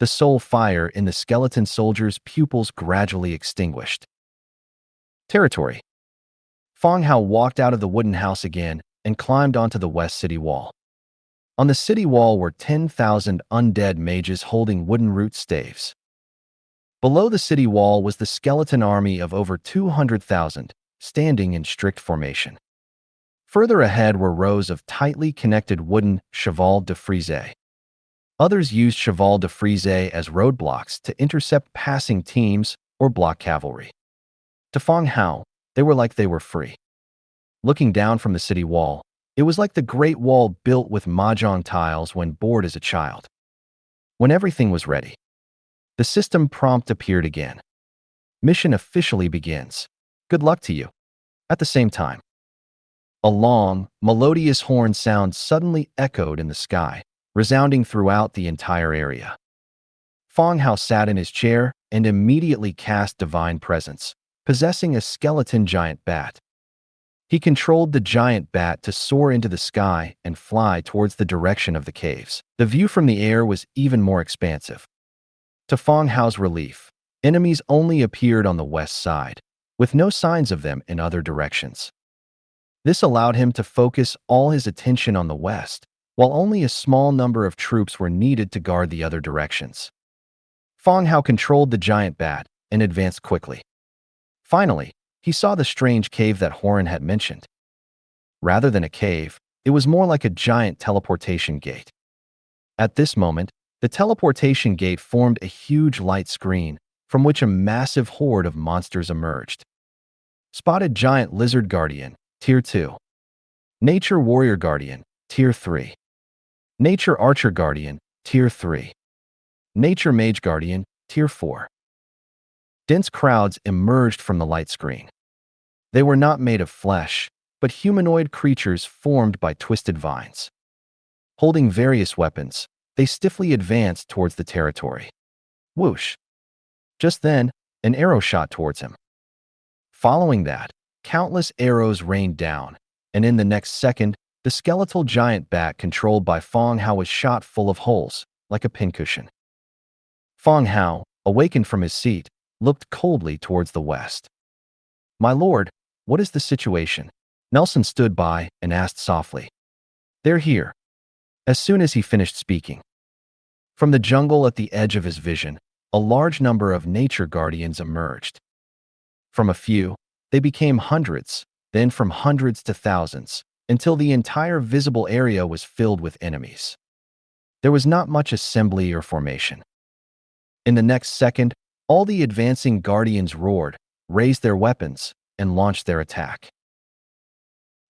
The soul fire in the skeleton soldier's pupils gradually extinguished. Territory. Fang Hao walked out of the wooden house again and climbed onto the west city wall. On the city wall were 10,000 undead mages holding wooden root staves. Below the city wall was the skeleton army of over 200,000, standing in strict formation. Further ahead were rows of tightly connected wooden cheval de frise. Others used cheval de frise as roadblocks to intercept passing teams or block cavalry. To Fang Hao, they were like they were free. Looking down from the city wall, It was like the Great Wall built with mahjong tiles when bored as a child. When everything was ready, the system prompt appeared again. Mission officially begins. Good luck to you. At the same time, a long, melodious horn sound suddenly echoed in the sky, resounding throughout the entire area. Fang Hao sat in his chair and immediately cast Divine Presence, possessing a skeleton giant bat. He controlled the giant bat to soar into the sky and fly towards the direction of the caves. The view from the air was even more expansive. To Fang Hao's relief, enemies only appeared on the west side, with no signs of them in other directions. This allowed him to focus all his attention on the west, while only a small number of troops were needed to guard the other directions. Fang Hao controlled the giant bat and advanced quickly. Finally, he saw the strange cave that Horan had mentioned. Rather than a cave, it was more like a giant teleportation gate. At this moment, the teleportation gate formed a huge light screen from which a massive horde of monsters emerged. Spotted Giant Lizard Guardian, Tier 2. Nature Warrior Guardian, Tier 3. Nature Archer Guardian, Tier 3. Nature Mage Guardian, Tier 4. Dense crowds emerged from the light screen. They were not made of flesh, but humanoid creatures formed by twisted vines. Holding various weapons, they stiffly advanced towards the territory. Whoosh! Just then, an arrow shot towards him. Following that, countless arrows rained down, and in the next second, the skeletal giant bat controlled by Fang Hao was shot full of holes, like a pincushion. Fang Hao, awakened from his seat, looked coldly towards the west. "My lord, what is the situation?" Nelson stood by and asked softly. "They're here." As soon as he finished speaking, from the jungle at the edge of his vision, a large number of nature guardians emerged. From a few, they became hundreds, then from hundreds to thousands, until the entire visible area was filled with enemies. There was not much assembly or formation. In the next second, all the advancing guardians roared, raised their weapons, and launched their attack.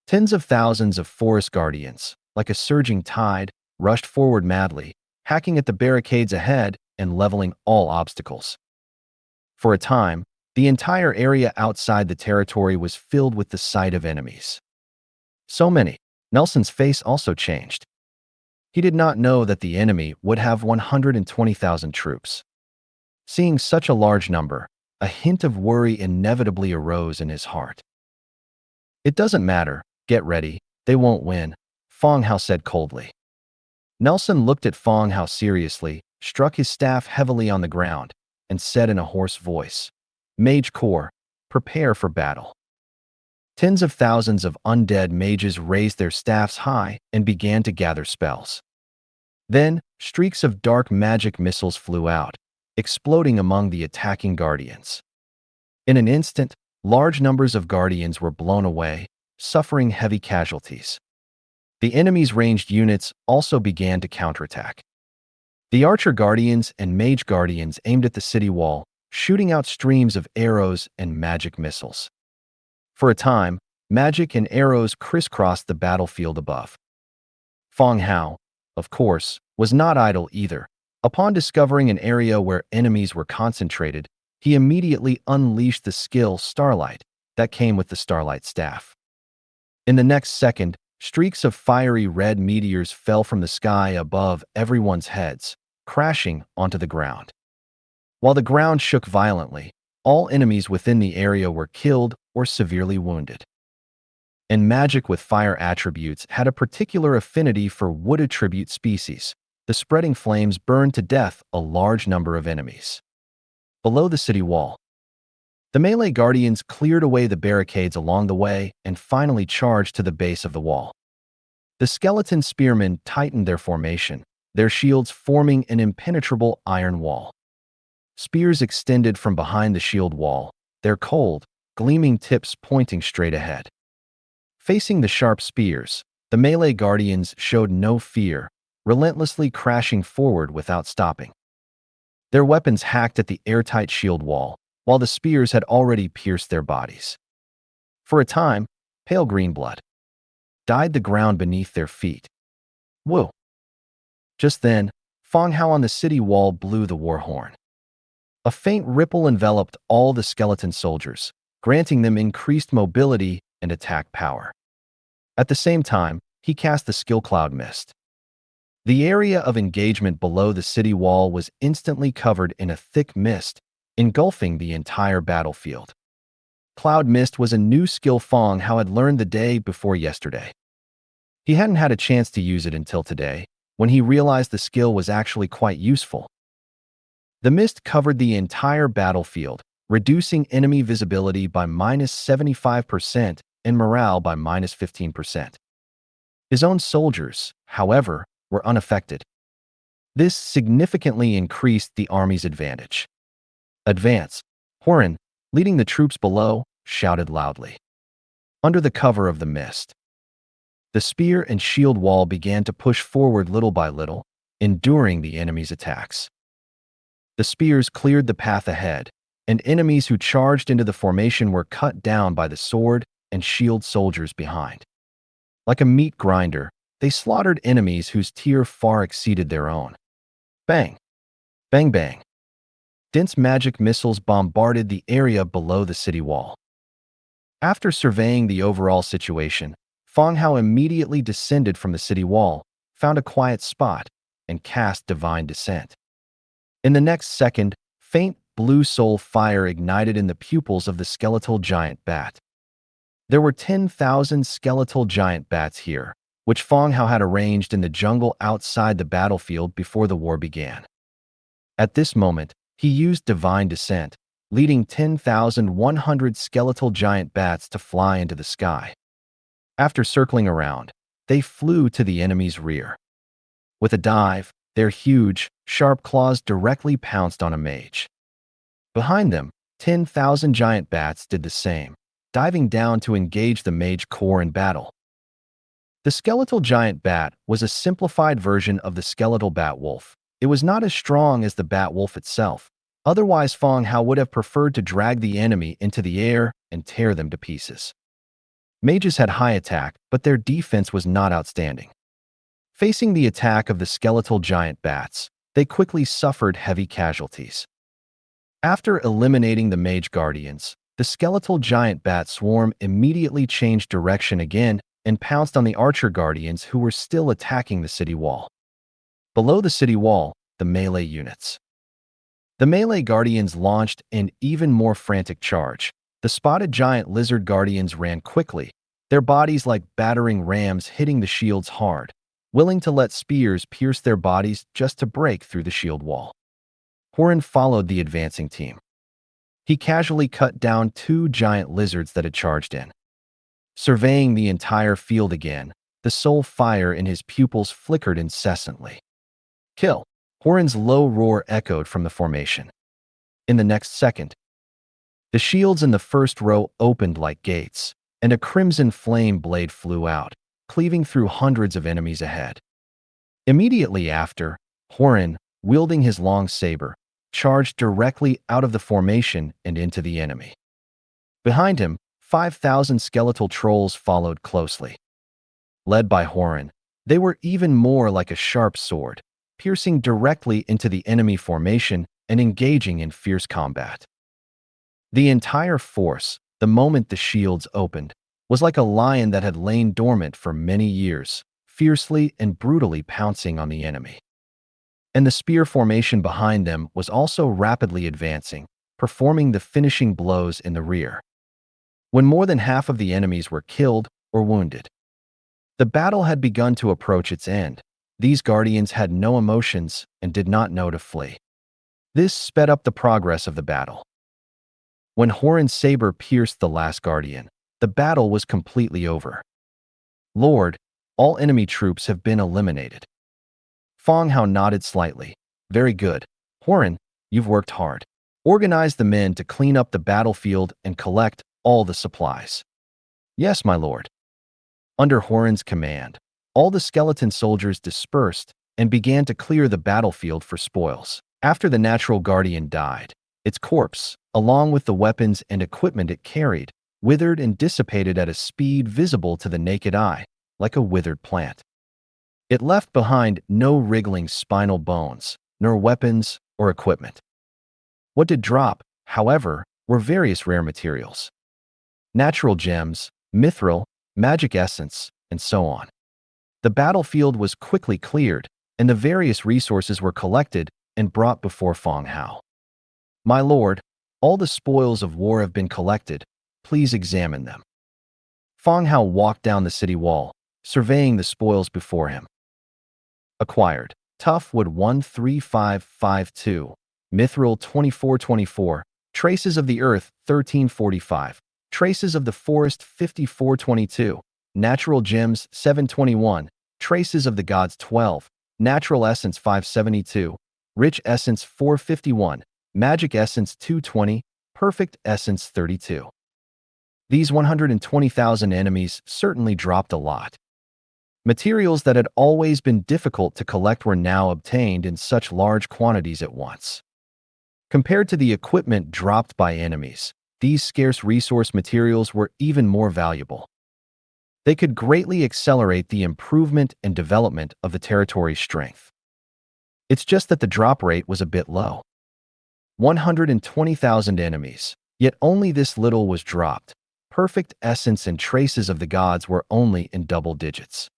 Tens of thousands of forest guardians, like a surging tide, rushed forward madly, hacking at the barricades ahead and leveling all obstacles. For a time, the entire area outside the territory was filled with the sight of enemies. So many, Nelson's face also changed. He did not know that the enemy would have 120,000 troops. Seeing such a large number, a hint of worry inevitably arose in his heart. "It doesn't matter, get ready, they won't win," Fang Hao said coldly. Nelson looked at Fang Hao seriously, struck his staff heavily on the ground, and said in a hoarse voice, "Mage Corps, prepare for battle." Tens of thousands of undead mages raised their staffs high and began to gather spells. Then, streaks of dark magic missiles flew out, exploding among the attacking guardians. In an instant, large numbers of guardians were blown away, suffering heavy casualties. The enemy's ranged units also began to counterattack. The archer guardians and mage guardians aimed at the city wall, shooting out streams of arrows and magic missiles. For a time, magic and arrows crisscrossed the battlefield above. Fang Hao, of course, was not idle either. Upon discovering an area where enemies were concentrated, he immediately unleashed the skill Starlight that came with the Starlight Staff. In the next second, streaks of fiery red meteors fell from the sky above everyone's heads, crashing onto the ground. While the ground shook violently, all enemies within the area were killed or severely wounded. And magic with fire attributes had a particular affinity for wood attribute species. The spreading flames burned to death a large number of enemies. Below the city wall, the melee guardians cleared away the barricades along the way and finally charged to the base of the wall. The skeleton spearmen tightened their formation, their shields forming an impenetrable iron wall. Spears extended from behind the shield wall, their cold, gleaming tips pointing straight ahead. Facing the sharp spears, the melee guardians showed no fear, relentlessly crashing forward without stopping. Their weapons hacked at the airtight shield wall, while the spears had already pierced their bodies. For a time, pale green blood, dyed the ground beneath their feet. Whoa! Just then, Fang Hao on the city wall blew the war horn. A faint ripple enveloped all the skeleton soldiers, granting them increased mobility and attack power. At the same time, he cast the skill cloud mist. The area of engagement below the city wall was instantly covered in a thick mist, engulfing the entire battlefield. Cloud mist was a new skill Fang Hao had learned the day before yesterday. He hadn't had a chance to use it until today, when he realized the skill was actually quite useful. The mist covered the entire battlefield, reducing enemy visibility by -75% and morale by -15%. His own soldiers, however, were unaffected. This significantly increased the army's advantage. Advance! Horan, leading the troops below, shouted loudly. Under the cover of the mist, the spear and shield wall began to push forward little by little, enduring the enemy's attacks. The spears cleared the path ahead, and enemies who charged into the formation were cut down by the sword and shield soldiers behind. Like a meat grinder, they slaughtered enemies whose tier far exceeded their own. Bang! Bang bang! Dense magic missiles bombarded the area below the city wall. After surveying the overall situation, Fang Hao immediately descended from the city wall, found a quiet spot, and cast Divine Descent. In the next second, faint blue soul fire ignited in the pupils of the skeletal giant bat. There were 10,000 skeletal giant bats here, which Fang Hao had arranged in the jungle outside the battlefield before the war began. At this moment, he used Divine Descent, leading 10,100 skeletal giant bats to fly into the sky. After circling around, they flew to the enemy's rear. With a dive, their huge, sharp claws directly pounced on a mage. Behind them, 10,000 giant bats did the same, diving down to engage the mage core in battle. The skeletal giant bat was a simplified version of the skeletal bat wolf. It was not as strong as the bat wolf itself. Otherwise, Fang Hao would have preferred to drag the enemy into the air and tear them to pieces. Mages had high attack, but their defense was not outstanding. Facing the attack of the skeletal giant bats, they quickly suffered heavy casualties. After eliminating the mage guardians, the skeletal giant bat swarm immediately changed direction again and pounced on the archer guardians who were still attacking the city wall. Below the city wall, the melee units. The melee guardians launched an even more frantic charge. The spotted giant lizard guardians ran quickly, their bodies like battering rams hitting the shields hard, willing to let spears pierce their bodies just to break through the shield wall. Horan followed the advancing team. He casually cut down 2 giant lizards that had charged in. Surveying the entire field again, the soul fire in his pupils flickered incessantly. Kill! Horan's low roar echoed from the formation. In the next second, the shields in the first row opened like gates, and a crimson flame blade flew out, cleaving through hundreds of enemies ahead. Immediately after, Horan, wielding his long saber, charged directly out of the formation and into the enemy. Behind him, 5,000 skeletal trolls followed closely. Led by Horan, they were even more like a sharp sword, piercing directly into the enemy formation and engaging in fierce combat. The entire force, the moment the shields opened, was like a lion that had lain dormant for many years, fiercely and brutally pouncing on the enemy. And the spear formation behind them was also rapidly advancing, performing the finishing blows in the rear. When more than half of the enemies were killed or wounded, the battle had begun to approach its end. These guardians had no emotions and did not know to flee. This sped up the progress of the battle. When Horan's saber pierced the last guardian, the battle was completely over. Lord, all enemy troops have been eliminated. Fang Hao nodded slightly. Very good. Horan, you've worked hard. Organize the men to clean up the battlefield and collect all the supplies. Yes, my lord. Under Horan's command, all the skeleton soldiers dispersed and began to clear the battlefield for spoils. After the natural guardian died, its corpse, along with the weapons and equipment it carried, withered and dissipated at a speed visible to the naked eye, like a withered plant. It left behind no wriggling spinal bones, nor weapons or equipment. What did drop, however, were various rare materials. Natural gems, mithril, magic essence, and so on. The battlefield was quickly cleared, and the various resources were collected and brought before Fang Hao. "My lord, all the spoils of war have been collected. Please examine them." Fang Hao walked down the city wall, surveying the spoils before him. Acquired: tough wood 13552, mithril 2424, traces of the earth 1345, traces of the forest 5422, natural gems 721, traces of the gods 12, natural essence 572, rich essence 451, magic essence 220, perfect essence 32. These 120,000 enemies certainly dropped a lot. Materials that had always been difficult to collect were now obtained in such large quantities at once. Compared to the equipment dropped by enemies, these scarce resource materials were even more valuable. They could greatly accelerate the improvement and development of the territory's strength. It's just that the drop rate was a bit low. 120,000 enemies, yet only this little was dropped. Perfect essence and traces of the gods were only in double digits.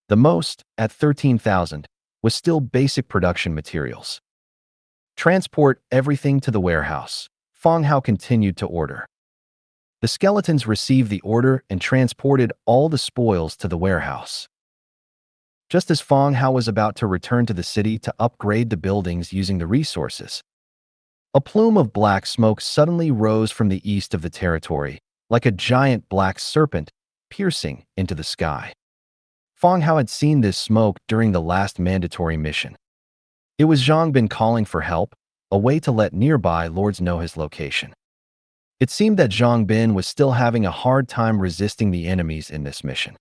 The most, at 13,000, was still basic production materials. "Transport everything to the warehouse," Fang Hao continued to order. The skeletons received the order and transported all the spoils to the warehouse. Just as Fang Hao was about to return to the city to upgrade the buildings using the resources, a plume of black smoke suddenly rose from the east of the territory, like a giant black serpent piercing into the sky. Fang Hao had seen this smoke during the last mandatory mission. It was Zhang Bin calling for help, a way to let nearby lords know his location. It seemed that Zhang Bin was still having a hard time resisting the enemies in this mission.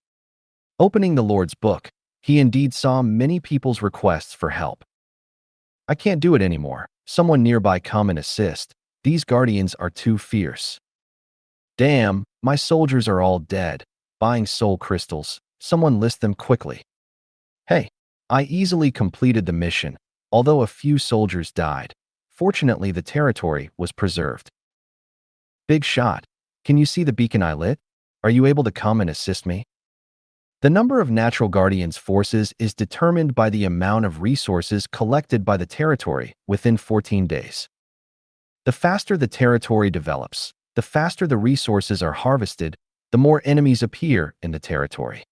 Opening the Lord's book, he indeed saw many people's requests for help. "I can't do it anymore. Someone nearby come and assist. These guardians are too fierce. Damn, my soldiers are all dead. Buying soul crystals. Someone list them quickly." "Hey, I easily completed the mission, although a few soldiers died. Fortunately, the territory was preserved." "Big shot. Can you see the beacon I lit? Are you able to come and assist me?" The number of natural guardians' forces is determined by the amount of resources collected by the territory within 14 days. The faster the territory develops, the faster the resources are harvested, the more enemies appear in the territory.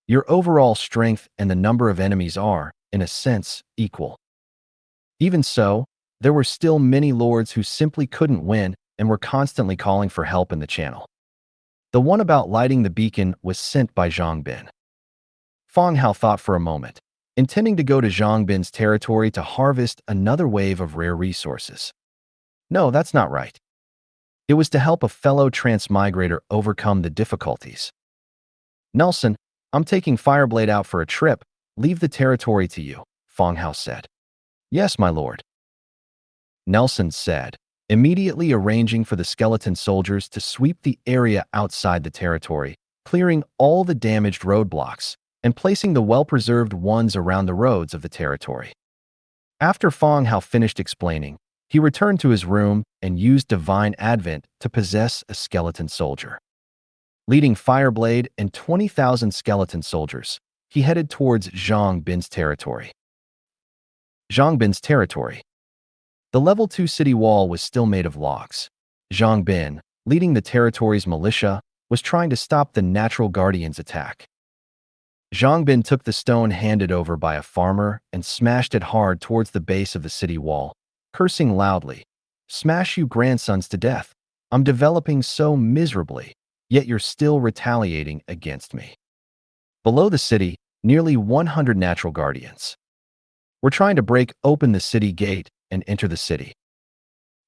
Your overall strength and the number of enemies are, in a sense, equal. Even so, there were still many lords who simply couldn't win and were constantly calling for help in the channel. The one about lighting the beacon was sent by Zhang Bin. Fang Hao thought for a moment, intending to go to Zhang Bin's territory to harvest another wave of rare resources. No, that's not right. It was to help a fellow transmigrator overcome the difficulties. "Nelson, I'm taking Fireblade out for a trip. Leave the territory to you," Fang Hao said. "Yes, my lord," Nelson said, immediately arranging for the skeleton soldiers to sweep the area outside the territory, clearing all the damaged roadblocks and placing the well-preserved ones around the roads of the territory. After Fang Hao finished explaining, he returned to his room and used Divine Advent to possess a skeleton soldier. Leading Fireblade and 20,000 skeleton soldiers, he headed towards Zhang Bin's territory. Zhang Bin's territory. The level 2 city wall was still made of logs. Zhang Bin, leading the territory's militia, was trying to stop the natural guardians' attack. Zhang Bin took the stone handed over by a farmer and smashed it hard towards the base of the city wall, cursing loudly, "Smash you grandsons to death. I'm developing so miserably, yet you're still retaliating against me." Below the city, nearly 100 natural guardians were trying to break open the city gate and enter the city.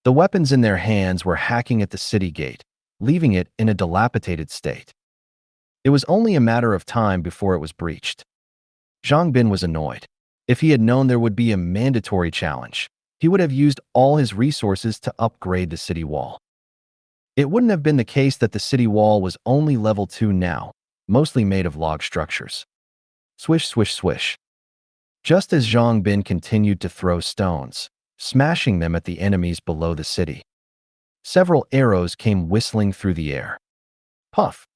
The weapons in their hands were hacking at the city gate, leaving it in a dilapidated state. It was only a matter of time before it was breached. Zhang Bin was annoyed. If he had known there would be a mandatory challenge, he would have used all his resources to upgrade the city wall. It wouldn't have been the case that the city wall was only level 2 now, mostly made of log structures. Swish, swish, swish. Just as Zhang Bin continued to throw stones, smashing them at the enemies below the city, several arrows came whistling through the air. Puff!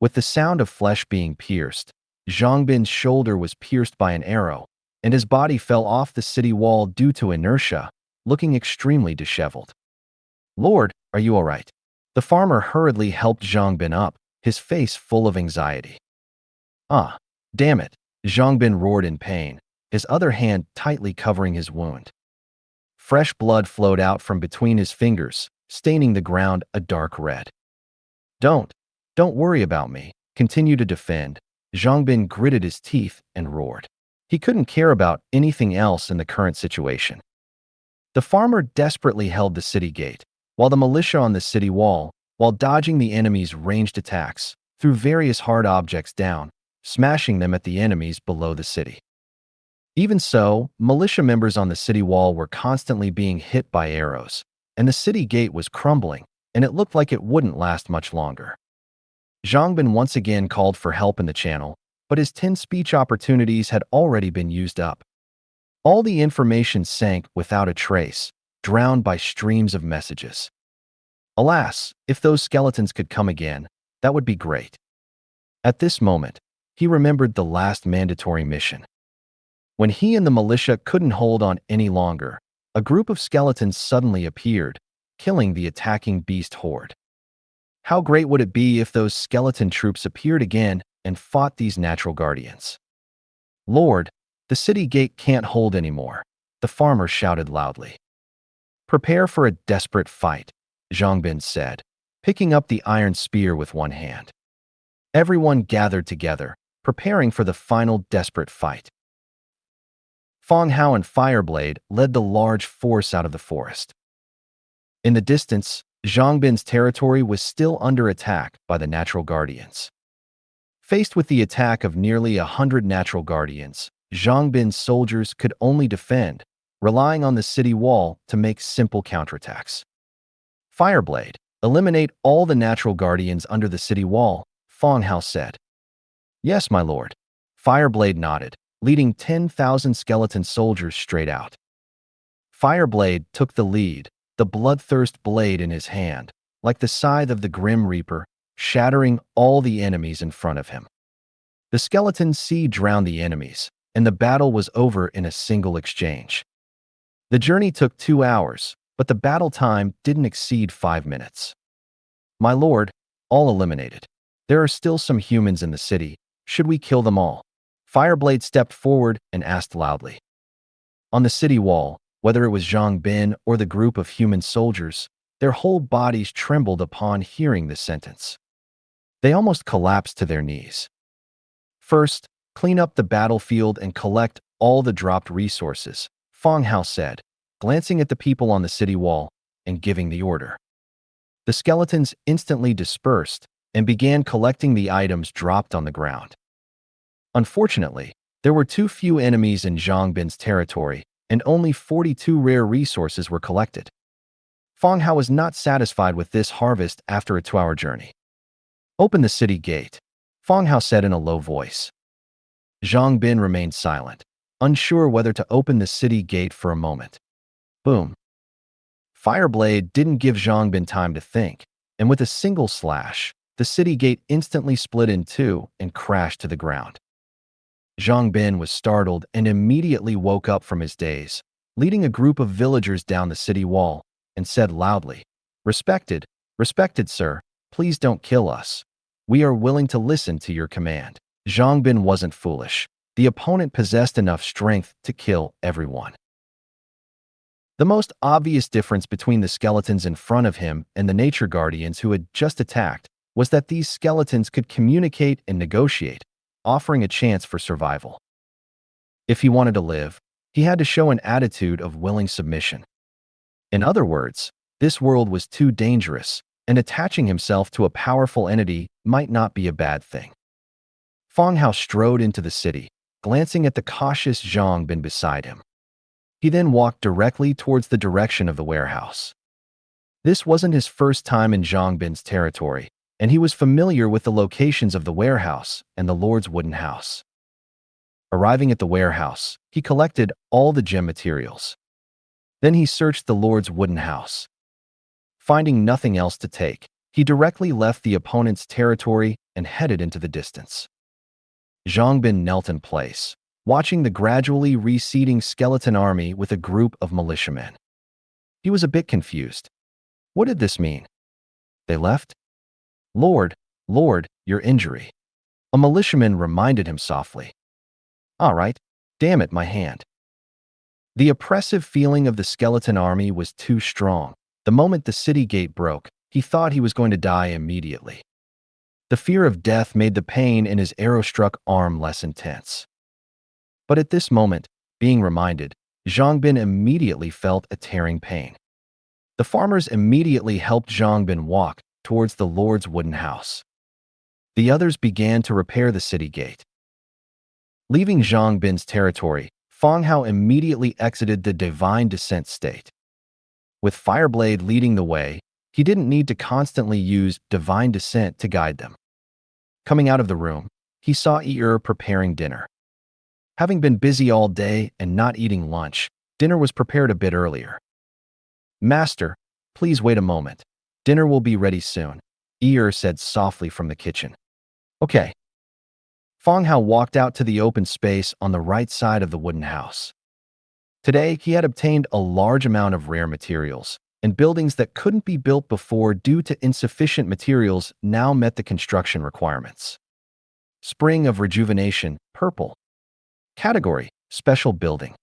With the sound of flesh being pierced, Zhang Bin's shoulder was pierced by an arrow, and his body fell off the city wall due to inertia, looking extremely disheveled. "Lord, are you all right?" The farmer hurriedly helped Zhang Bin up, his face full of anxiety. "Ah, damn it," Zhang Bin roared in pain, his other hand tightly covering his wound. Fresh blood flowed out from between his fingers, staining the ground a dark red. Don't worry about me," continue to defend. Zhang Bin gritted his teeth and roared. He couldn't care about anything else in the current situation. The farmer desperately held the city gate, while the militia on the city wall, while dodging the enemy's ranged attacks, threw various hard objects down, smashing them at the enemies below the city. Even so, militia members on the city wall were constantly being hit by arrows, and the city gate was crumbling, and it looked like it wouldn't last much longer. Zhang Bin once again called for help in the channel, but his 10 speech opportunities had already been used up. All the information sank without a trace, drowned by streams of messages. Alas, if those skeletons could come again, that would be great. At this moment, he remembered the last mandatory mission. When he and the militia couldn't hold on any longer, a group of skeletons suddenly appeared, killing the attacking beast horde. How great would it be if those skeleton troops appeared again and fought these natural guardians? "Lord, the city gate can't hold anymore," the farmer shouted loudly. "Prepare for a desperate fight," Zhang Bin said, picking up the iron spear with one hand. Everyone gathered together, preparing for the final desperate fight. Fang Hao and Fireblade led the large force out of the forest. In the distance, Zhang Bin's territory was still under attack by the natural guardians. Faced with the attack of nearly 100 natural guardians, Zhang Bin's soldiers could only defend, relying on the city wall to make simple counterattacks. "Fireblade, eliminate all the natural guardians under the city wall," Fang Hao said. "Yes, my lord." Fireblade nodded, leading 10,000 skeleton soldiers straight out. Fireblade took the lead, the bloodthirst blade in his hand, like the scythe of the Grim Reaper, shattering all the enemies in front of him. The skeleton sea drowned the enemies, and the battle was over in a single exchange. The journey took 2 hours, but the battle time didn't exceed 5 minutes. "My lord, all eliminated. There are still some humans in the city. Should we kill them all?" Fireblade stepped forward and asked loudly. On the city wall, whether it was Zhang Bin or the group of human soldiers, their whole bodies trembled upon hearing the sentence. They almost collapsed to their knees. "First, clean up the battlefield and collect all the dropped resources," Fang Hao said, glancing at the people on the city wall and giving the order. The skeletons instantly dispersed and began collecting the items dropped on the ground. Unfortunately, there were too few enemies in Zhang Bin's territory, and only 42 rare resources were collected. Fang Hao was not satisfied with this harvest after a 2-hour journey. "Open the city gate," Fang Hao said in a low voice. Zhang Bin remained silent, unsure whether to open the city gate for a moment. Boom. Fireblade didn't give Zhang Bin time to think, and with a single slash, the city gate instantly split in two and crashed to the ground. Zhang Bin was startled and immediately woke up from his daze, leading a group of villagers down the city wall, and said loudly, respected sir, please don't kill us. We are willing to listen to your command." Zhang Bin wasn't foolish. The opponent possessed enough strength to kill everyone. The most obvious difference between the skeletons in front of him and the nature guardians who had just attacked was that these skeletons could communicate and negotiate, offering a chance for survival. If he wanted to live, he had to show an attitude of willing submission. In other words, this world was too dangerous, and attaching himself to a powerful entity might not be a bad thing. Fang Hao strode into the city, glancing at the cautious Zhang Bin beside him. He then walked directly towards the direction of the warehouse. This wasn't his first time in Zhang Bin's territory, and he was familiar with the locations of the warehouse and the Lord's wooden house. Arriving at the warehouse, he collected all the gem materials. Then he searched the Lord's wooden house. Finding nothing else to take, he directly left the opponent's territory and headed into the distance. Zhang Bin knelt in place, watching the gradually receding skeleton army with a group of militiamen. He was a bit confused. What did this mean? They left? Lord, your injury. A militiaman reminded him softly. All right, damn it, my hand. The oppressive feeling of the skeleton army was too strong. The moment the city gate broke, he thought he was going to die immediately. The fear of death made the pain in his arrow-struck arm less intense. But at this moment, being reminded, Zhang Bin immediately felt a tearing pain. The farmers immediately helped Zhang Bin walk towards the Lord's wooden house. The others began to repair the city gate. Leaving Zhang Bin's territory, Fang Hao immediately exited the divine descent state. With Fireblade leading the way, he didn't need to constantly use divine descent to guide them. Coming out of the room, he saw preparing dinner. Having been busy all day and not eating lunch, dinner was prepared a bit earlier. Master, please wait a moment. Dinner will be ready soon, said softly from the kitchen. Okay. Fang Hao walked out to the open space on the right side of the wooden house. Today, he had obtained a large amount of rare materials, and buildings that couldn't be built before due to insufficient materials now met the construction requirements. Spring of Rejuvenation, purple. Category, special building.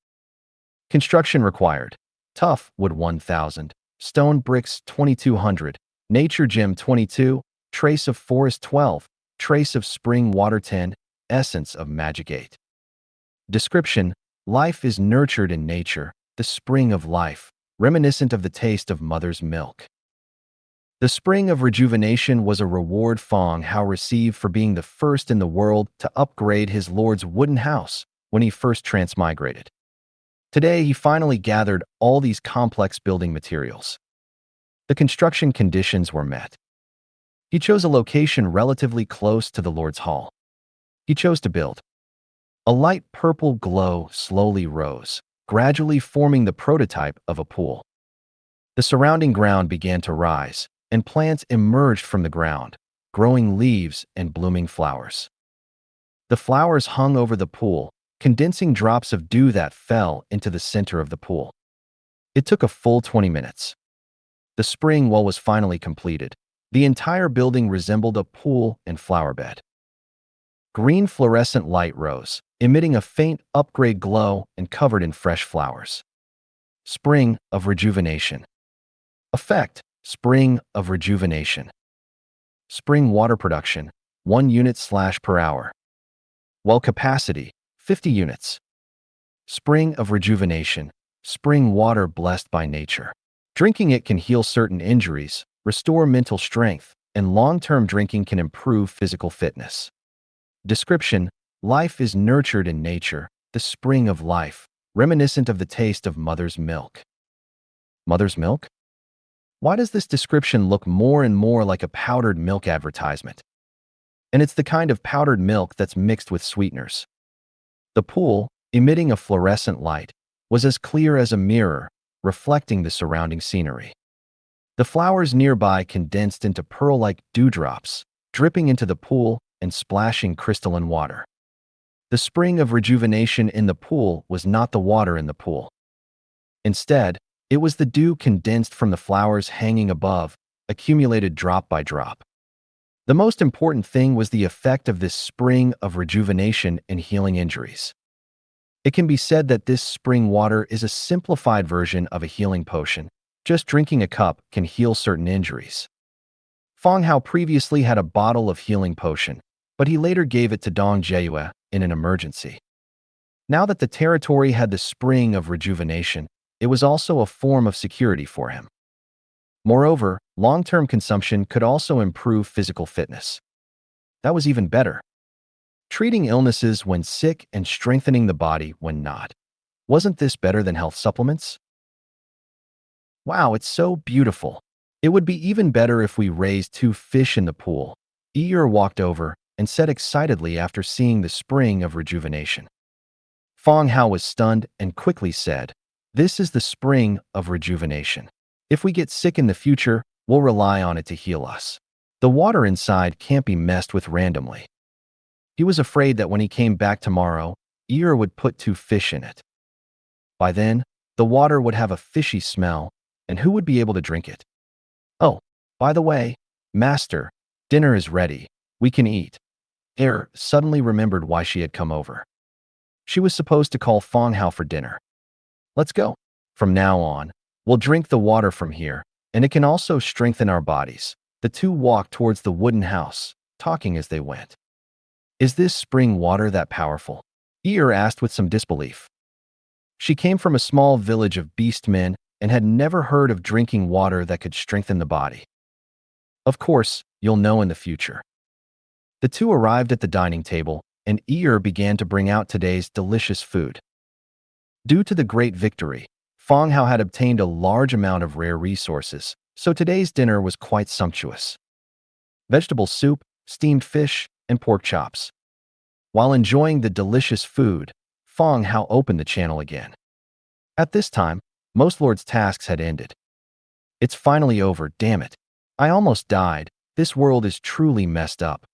Construction required. Tough wood 1000, stone bricks 2200, nature gem 22, trace of forest 12, trace of spring water 10, essence of magic 8. Description: life is nurtured in nature, the spring of life, reminiscent of the taste of mother's milk. The Spring of Rejuvenation was a reward Fang Hao received for being the first in the world to upgrade his lord's wooden house when he first transmigrated. Today, he finally gathered all these complex building materials. The construction conditions were met. He chose a location relatively close to the Lord's Hall. He chose to build. A light purple glow slowly rose, gradually forming the prototype of a pool. The surrounding ground began to rise, and plants emerged from the ground, growing leaves and blooming flowers. The flowers hung over the pool, condensing drops of dew that fell into the center of the pool. It took a full 20 minutes. The spring wall was finally completed. The entire building resembled a pool and flower bed. Green fluorescent light rose, emitting a faint upgrade glow and covered in fresh flowers. Spring of Rejuvenation. Effect: Spring of Rejuvenation. Spring water production, 1 unit/per hour. Well capacity, 50 units. Spring of Rejuvenation. Spring water blessed by nature. Drinking it can heal certain injuries, restore mental strength, and long-term drinking can improve physical fitness. Description: life is nurtured in nature, the spring of life, reminiscent of the taste of mother's milk. Mother's milk? Why does this description look more and more like a powdered milk advertisement? And it's the kind of powdered milk that's mixed with sweeteners. The pool, emitting a fluorescent light, was as clear as a mirror, reflecting the surrounding scenery. The flowers nearby condensed into pearl-like dewdrops, dripping into the pool and splashing crystalline water. The spring of rejuvenation in the pool was not the water in the pool. Instead, it was the dew condensed from the flowers hanging above, accumulated drop by drop. The most important thing was the effect of this spring of rejuvenation in healing injuries. It can be said that this spring water is a simplified version of a healing potion. Just drinking a cup can heal certain injuries. Fang Hao previously had a bottle of healing potion, but he later gave it to Dong Jieyue in an emergency. Now that the territory had the spring of rejuvenation, it was also a form of security for him. Moreover, long-term consumption could also improve physical fitness. That was even better. Treating illnesses when sick and strengthening the body when not. Wasn't this better than health supplements? Wow, it's so beautiful. It would be even better if we raised 2 fish in the pool. Eeyore walked over and said excitedly after seeing the spring of rejuvenation. Fang Hao was stunned and quickly said, "This is the spring of rejuvenation. If we get sick in the future, we'll rely on it to heal us. The water inside can't be messed with randomly." He was afraid that when he came back tomorrow, Eeyore would put 2 fish in it. By then, the water would have a fishy smell, and who would be able to drink it? "Oh, by the way, Master, dinner is ready. We can eat." Eeyore suddenly remembered why she had come over. She was supposed to call Fang Hao for dinner. "Let's go. From now on, we'll drink the water from here, and it can also strengthen our bodies." The two walked towards the wooden house, talking as they went. "Is this spring water that powerful?" Eeyore asked with some disbelief. She came from a small village of beastmen and had never heard of drinking water that could strengthen the body. "Of course, you'll know in the future." The two arrived at the dining table, and Eeyore began to bring out today's delicious food. Due to the great victory, Fang Hao had obtained a large amount of rare resources, so today's dinner was quite sumptuous. Vegetable soup, steamed fish, and pork chops. While enjoying the delicious food, Fang Hao opened the channel again. At this time, most lords' tasks had ended. "It's finally over, damn it. I almost died. This world is truly messed up.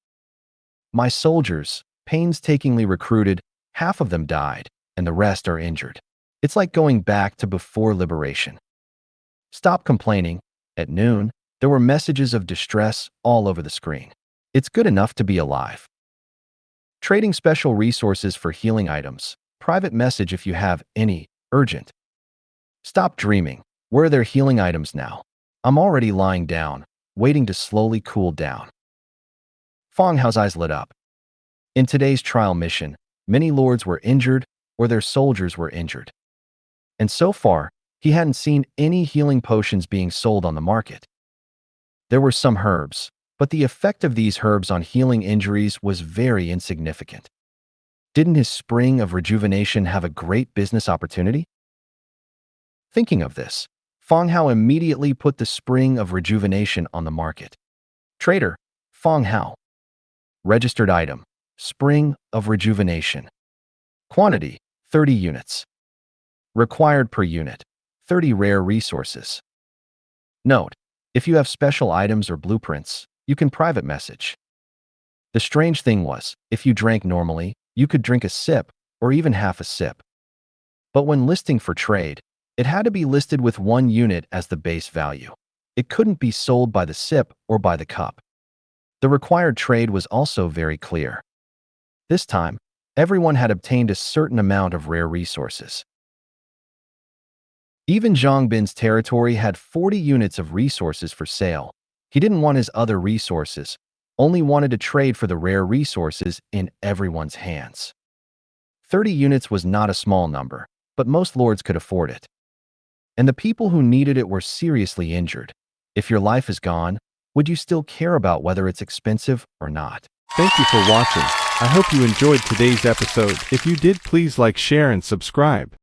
My soldiers, painstakingly recruited, half of them died, and the rest are injured. It's like going back to before liberation. Stop complaining." At noon, there were messages of distress all over the screen. "It's good enough to be alive. Trading special resources for healing items. Private message if you have any. Urgent. Stop dreaming. Where are their healing items now? I'm already lying down, waiting to slowly cool down." Fang Hao's eyes lit up. In today's trial mission, many lords were injured or their soldiers were injured. And so far, he hadn't seen any healing potions being sold on the market. There were some herbs, but the effect of these herbs on healing injuries was very insignificant. Didn't his spring of rejuvenation have a great business opportunity? Thinking of this, Fang Hao immediately put the spring of rejuvenation on the market. Trader, Fang Hao. Registered item, spring of rejuvenation. Quantity, 30 units. Required per unit, 30 rare resources. Note, if you have special items or blueprints, you can private message. The strange thing was, if you drank normally, you could drink a sip or even half a sip. But when listing for trade, it had to be listed with 1 unit as the base value. It couldn't be sold by the sip or by the cup. The required trade was also very clear. This time, everyone had obtained a certain amount of rare resources. Even Zhongbin's territory had 40 units of resources for sale. He didn't want his other resources, only wanted to trade for the rare resources in everyone's hands. 30 units was not a small number, but most lords could afford it. And the people who needed it were seriously injured. If your life is gone, would you still care about whether it's expensive or not? Thank you for watching. I hope you enjoyed today's episode. If you did, please like, share, and subscribe.